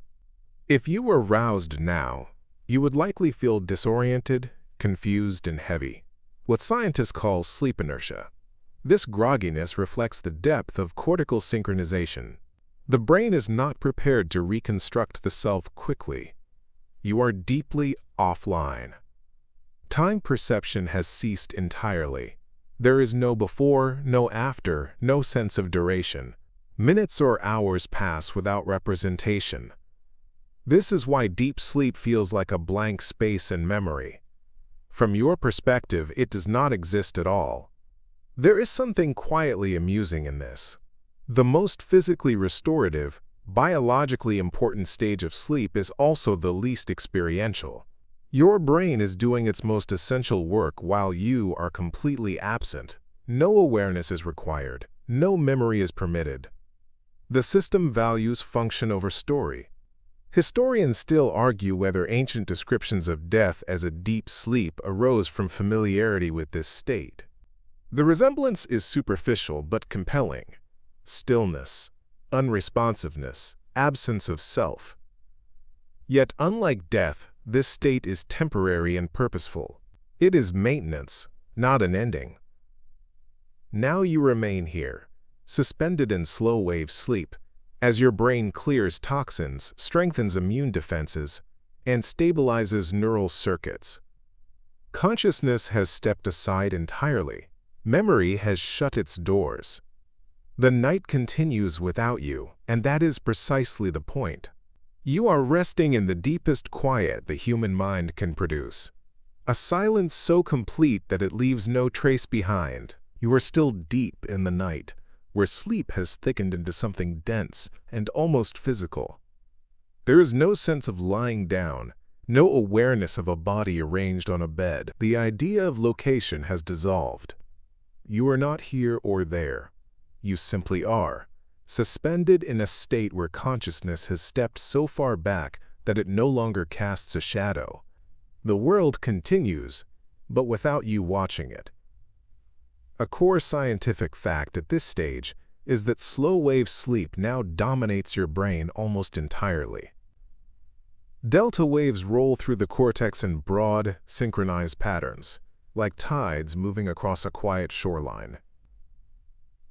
If you were roused now, you would likely feel disoriented, confused, and heavy, what scientists call sleep inertia. This grogginess reflects the depth of cortical synchronization. The brain is not prepared to reconstruct the self quickly. You are deeply offline. Time perception has ceased entirely. There is no before, no after, no sense of duration. Minutes or hours pass without representation. This is why deep sleep feels like a blank space in memory. From your perspective, it does not exist at all. There is something quietly amusing in this. The most physically restorative, biologically important stage of sleep is also the least experiential. Your brain is doing its most essential work while you are completely absent. No awareness is required. No memory is permitted. The system values function over story. Historians still argue whether ancient descriptions of death as a deep sleep arose from familiarity with this state. The resemblance is superficial but compelling. Stillness, unresponsiveness, absence of self. Yet, unlike death, this state is temporary and purposeful. It is maintenance, not an ending. Now you remain here, suspended in slow-wave sleep, as your brain clears toxins, strengthens immune defenses, and stabilizes neural circuits. Consciousness has stepped aside entirely. Memory has shut its doors. The night continues without you, and that is precisely the point. You are resting in the deepest quiet the human mind can produce. A silence so complete that it leaves no trace behind. You are still deep in the night, where sleep has thickened into something dense and almost physical. There is no sense of lying down, no awareness of a body arranged on a bed. The idea of location has dissolved. You are not here or there. You simply are, suspended in a state where consciousness has stepped so far back that it no longer casts a shadow. The world continues, but without you watching it. A core scientific fact at this stage is that slow-wave sleep now dominates your brain almost entirely. Delta waves roll through the cortex in broad, synchronized patterns, like tides moving across a quiet shoreline.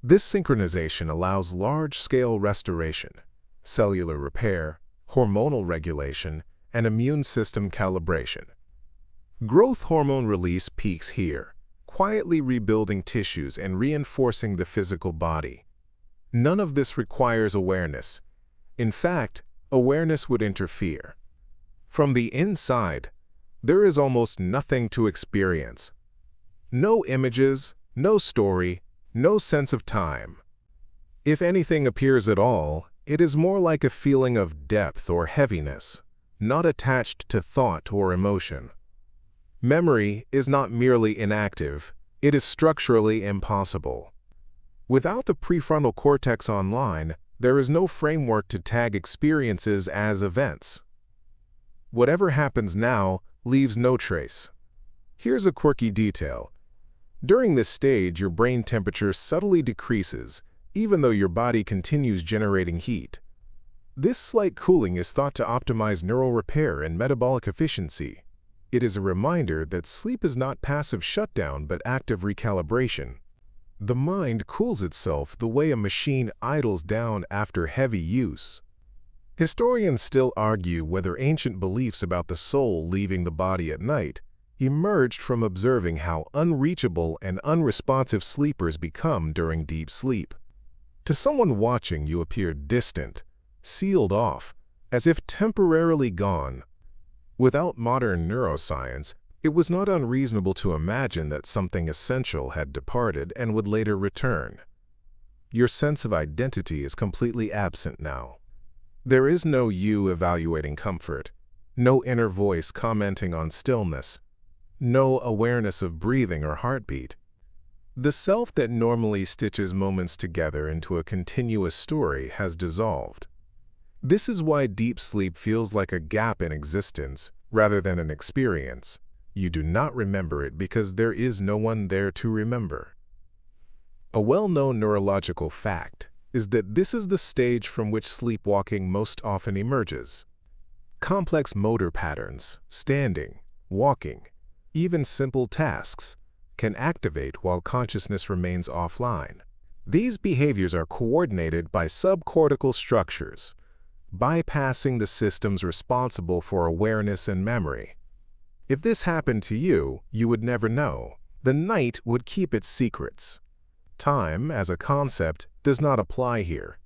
This synchronization allows large-scale restoration, cellular repair, hormonal regulation, and immune system calibration. Growth hormone release peaks here, quietly rebuilding tissues and reinforcing the physical body. None of this requires awareness. In fact, awareness would interfere. From the inside, there is almost nothing to experience. No images, no story, no sense of time. If anything appears at all, it is more like a feeling of depth or heaviness, not attached to thought or emotion. Memory is not merely inactive, it is structurally impossible. Without the prefrontal cortex online, there is no framework to tag experiences as events. Whatever happens now leaves no trace. Here's a quirky detail. During this stage, your brain temperature subtly decreases, even though your body continues generating heat. This slight cooling is thought to optimize neural repair and metabolic efficiency. It is a reminder that sleep is not passive shutdown but active recalibration. The mind cools itself the way a machine idles down after heavy use. Historians still argue whether ancient beliefs about the soul leaving the body at night emerged from observing how unreachable and unresponsive sleepers become during deep sleep. To someone watching, you appear distant, sealed off, as if temporarily gone. Without modern neuroscience, it was not unreasonable to imagine that something essential had departed and would later return. Your sense of identity is completely absent now. There is no you evaluating comfort, no inner voice commenting on stillness, no awareness of breathing or heartbeat. The self that normally stitches moments together into a continuous story has dissolved. This is why deep sleep feels like a gap in existence rather than an experience. You do not remember it because there is no one there to remember. A well-known neurological fact is that this is the stage from which sleepwalking most often emerges. Complex motor patterns, standing, walking, even simple tasks, can activate while consciousness remains offline. These behaviors are coordinated by subcortical structures, bypassing the systems responsible for awareness and memory. If this happened to you, you would never know. The night would keep its secrets. Time, as a concept, does not apply here.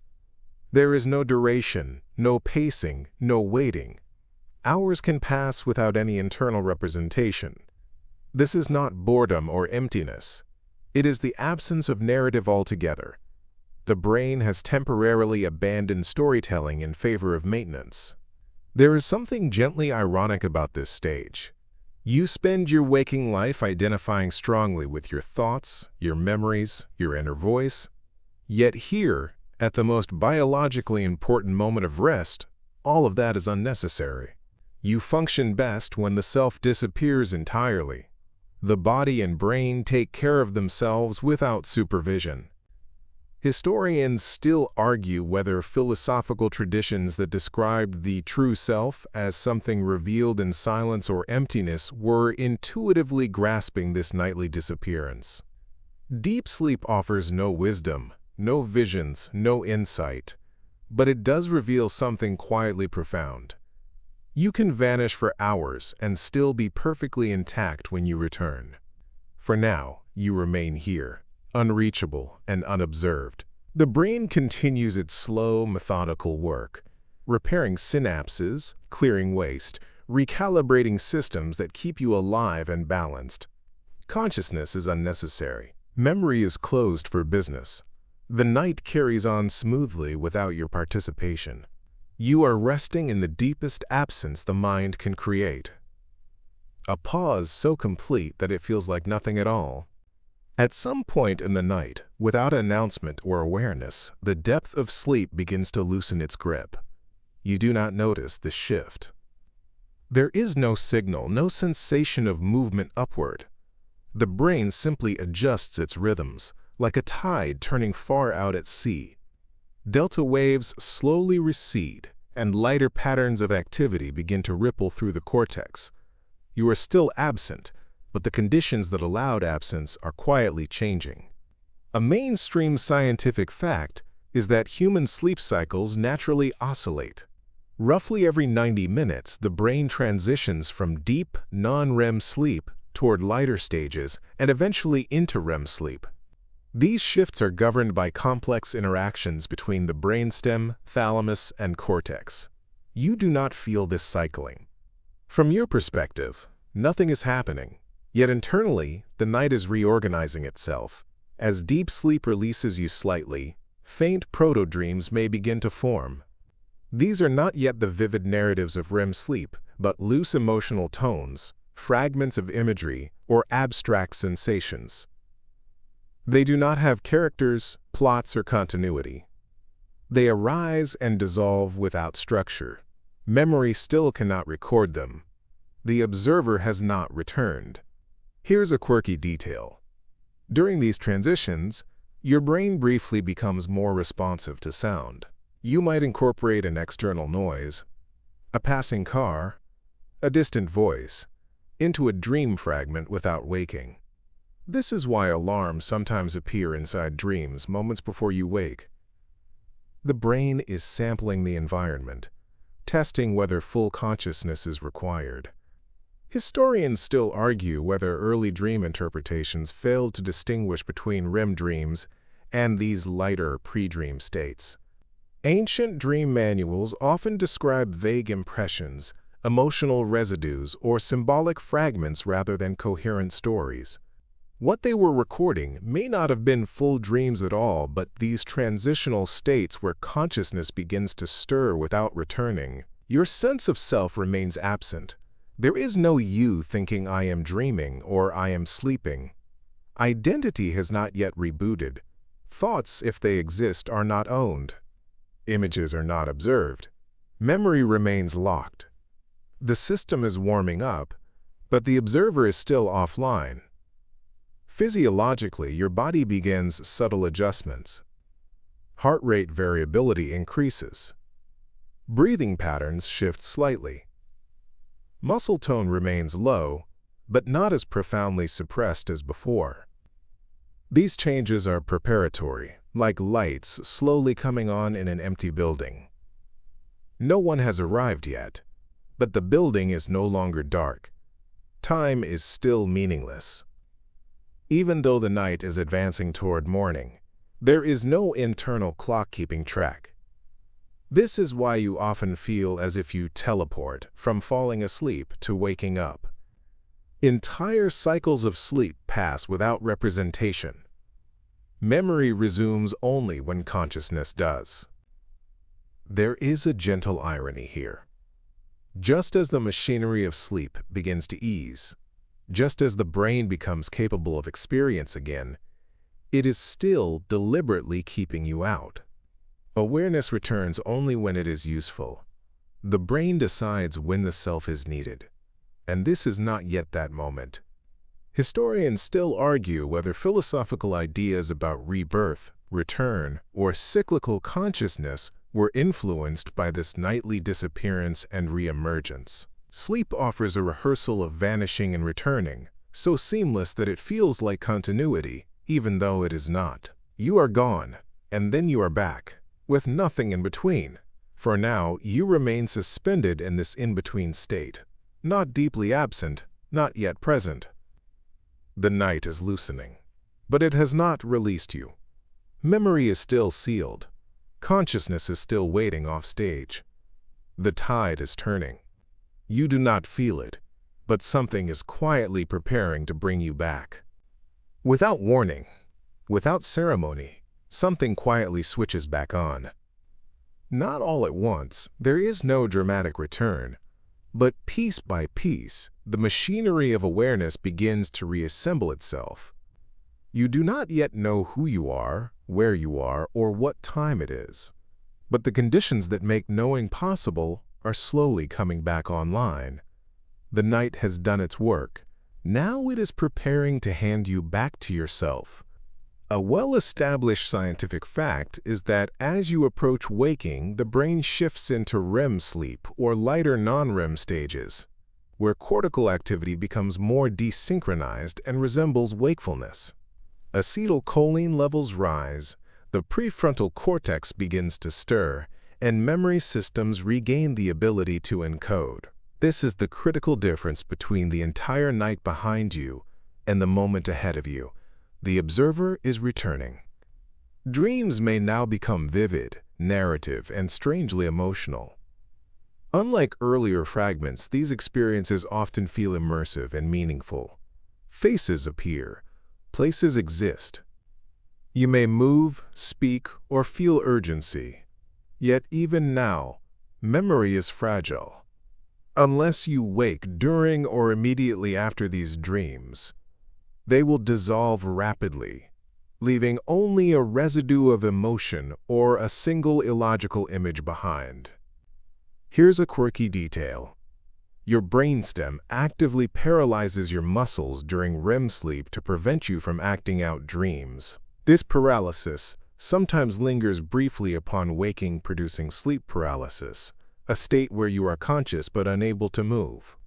There is no duration, no pacing, no waiting. Hours can pass without any internal representation. This is not boredom or emptiness. It is the absence of narrative altogether. The brain has temporarily abandoned storytelling in favor of maintenance. There is something gently ironic about this stage. You spend your waking life identifying strongly with your thoughts, your memories, your inner voice. Yet here, at the most biologically important moment of rest, all of that is unnecessary. You function best when the self disappears entirely. The body and brain take care of themselves without supervision. Historians still argue whether philosophical traditions that described the true self as something revealed in silence or emptiness were intuitively grasping this nightly disappearance. Deep sleep offers no wisdom, no visions, no insight, but it does reveal something quietly profound. You can vanish for hours and still be perfectly intact when you return. For now, you remain here, unreachable and unobserved. The brain continues its slow, methodical work, repairing synapses, clearing waste, recalibrating systems that keep you alive and balanced. Consciousness is unnecessary. Memory is closed for business. The night carries on smoothly without your participation. You are resting in the deepest absence the mind can create. A pause so complete that it feels like nothing at all. At some point in the night, without announcement or awareness, the depth of sleep begins to loosen its grip. You do not notice the shift. There is no signal, no sensation of movement upward. The brain simply adjusts its rhythms, like a tide turning far out at sea. Delta waves slowly recede, and lighter patterns of activity begin to ripple through the cortex. You are still absent, but the conditions that allowed absence are quietly changing. A mainstream scientific fact is that human sleep cycles naturally oscillate. Roughly every 90 minutes, the brain transitions from deep, non-REM sleep toward lighter stages and eventually into REM sleep. These shifts are governed by complex interactions between the brainstem, thalamus, and cortex. You do not feel this cycling. From your perspective, nothing is happening, yet internally, the night is reorganizing itself. As deep sleep releases you slightly, faint proto-dreams may begin to form. These are not yet the vivid narratives of REM sleep, but loose emotional tones, fragments of imagery, or abstract sensations. They do not have characters, plots, or continuity. They arise and dissolve without structure. Memory still cannot record them. The observer has not returned. Here's a quirky detail. During these transitions, your brain briefly becomes more responsive to sound. You might incorporate an external noise, a passing car, a distant voice, into a dream fragment without waking. This is why alarms sometimes appear inside dreams moments before you wake. The brain is sampling the environment, testing whether full consciousness is required. Historians still argue whether early dream interpretations failed to distinguish between REM dreams and these lighter pre-dream states. Ancient dream manuals often describe vague impressions, emotional residues, or symbolic fragments rather than coherent stories. What they were recording may not have been full dreams at all, but these transitional states where consciousness begins to stir without returning. Your sense of self remains absent. There is no you thinking I am dreaming or I am sleeping. Identity has not yet rebooted. Thoughts, if they exist, are not owned. Images are not observed. Memory remains locked. The system is warming up, but the observer is still offline. Physiologically, your body begins subtle adjustments. Heart rate variability increases. Breathing patterns shift slightly. Muscle tone remains low, but not as profoundly suppressed as before. These changes are preparatory, like lights slowly coming on in an empty building. No one has arrived yet, but the building is no longer dark. Time is still meaningless. Even though the night is advancing toward morning, there is no internal clock keeping track. This is why you often feel as if you teleport from falling asleep to waking up. Entire cycles of sleep pass without representation. Memory resumes only when consciousness does. There is a gentle irony here. Just as the machinery of sleep begins to ease, just as the brain becomes capable of experience again, it is still deliberately keeping you out. Awareness returns only when it is useful. The brain decides when the self is needed, and this is not yet that moment. Historians still argue whether philosophical ideas about rebirth, return, or cyclical consciousness were influenced by this nightly disappearance and reemergence. Sleep offers a rehearsal of vanishing and returning, so seamless that it feels like continuity, even though it is not. You are gone, and then you are back, with nothing in between. For now, you remain suspended in this in-between state, not deeply absent, not yet present. The night is loosening, but it has not released you. Memory is still sealed. Consciousness is still waiting off stage. The tide is turning. You do not feel it, but something is quietly preparing to bring you back. Without warning, without ceremony, something quietly switches back on. Not all at once, there is no dramatic return, but piece by piece, the machinery of awareness begins to reassemble itself. You do not yet know who you are, where you are, or what time it is, but the conditions that make knowing possible are slowly coming back online. The night has done its work. Now it is preparing to hand you back to yourself. A well-established scientific fact is that as you approach waking, the brain shifts into REM sleep or lighter non-REM stages, where cortical activity becomes more desynchronized and resembles wakefulness. Acetylcholine levels rise, the prefrontal cortex begins to stir, and memory systems regain the ability to encode. This is the critical difference between the entire night behind you and the moment ahead of you. The observer is returning. Dreams may now become vivid, narrative, and strangely emotional. Unlike earlier fragments, these experiences often feel immersive and meaningful. Faces appear. Places exist. You may move, speak, or feel urgency. Yet even now, memory is fragile. Unless you wake during or immediately after these dreams, they will dissolve rapidly, leaving only a residue of emotion or a single illogical image behind. Here's a quirky detail. Your brainstem actively paralyzes your muscles during REM sleep to prevent you from acting out dreams. This paralysis, sometimes lingers briefly upon waking, producing sleep paralysis, a state where you are conscious but unable to move.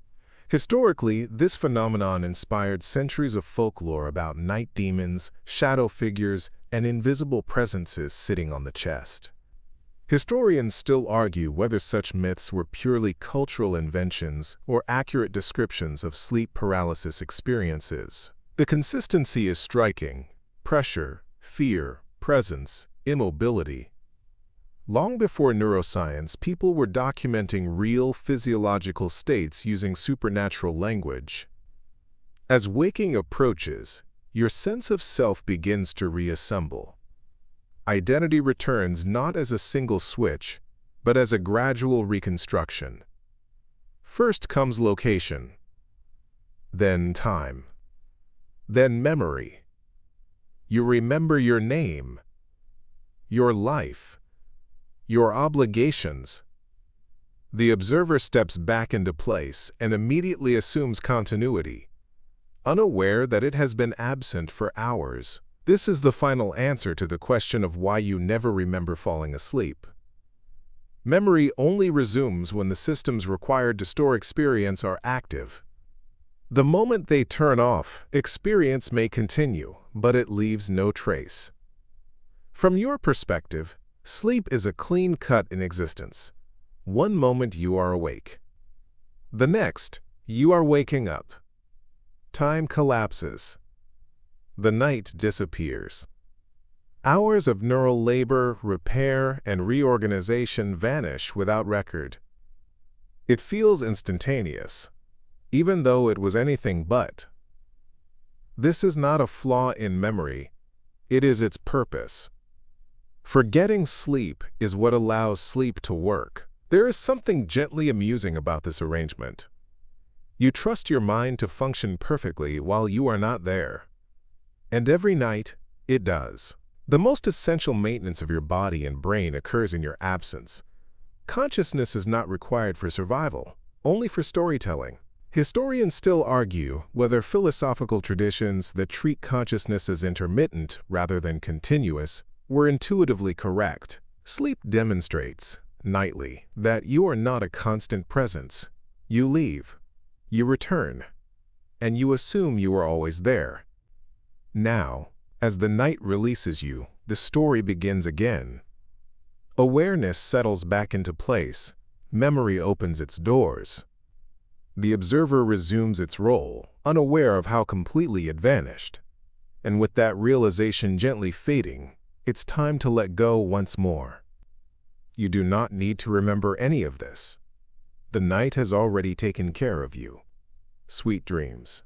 Historically, this phenomenon inspired centuries of folklore about night demons, shadow figures, and invisible presences sitting on the chest. Historians still argue whether such myths were purely cultural inventions or accurate descriptions of sleep paralysis experiences. The consistency is striking: pressure, fear, presence, immobility. Long before neuroscience, people were documenting real physiological states using supernatural language. As waking approaches, your sense of self begins to reassemble. Identity returns not as a single switch, but as a gradual reconstruction. First comes location, then time, then memory. You remember your name, your life, your obligations. The observer steps back into place and immediately assumes continuity, unaware that it has been absent for hours. This is the final answer to the question of why you never remember falling asleep. Memory only resumes when the systems required to store experience are active. The moment they turn off, experience may continue, but it leaves no trace. From your perspective, sleep is a clean cut in existence. One moment you are awake. The next, you are waking up. Time collapses. The night disappears. Hours of neural labor, repair, and reorganization vanish without record. It feels instantaneous, even though it was anything but. This is not a flaw in memory, it is its purpose. Forgetting sleep is what allows sleep to work. There is something gently amusing about this arrangement. You trust your mind to function perfectly while you are not there. And every night, it does. The most essential maintenance of your body and brain occurs in your absence. Consciousness is not required for survival, only for storytelling. Historians still argue whether philosophical traditions that treat consciousness as intermittent rather than continuous were intuitively correct. Sleep demonstrates, nightly, that you are not a constant presence. You leave, you return, and you assume you are always there. Now, as the night releases you, the story begins again. Awareness settles back into place. Memory opens its doors. The observer resumes its role, unaware of how completely it vanished. And with that realization gently fading, it's time to let go once more. You do not need to remember any of this. The night has already taken care of you. Sweet dreams.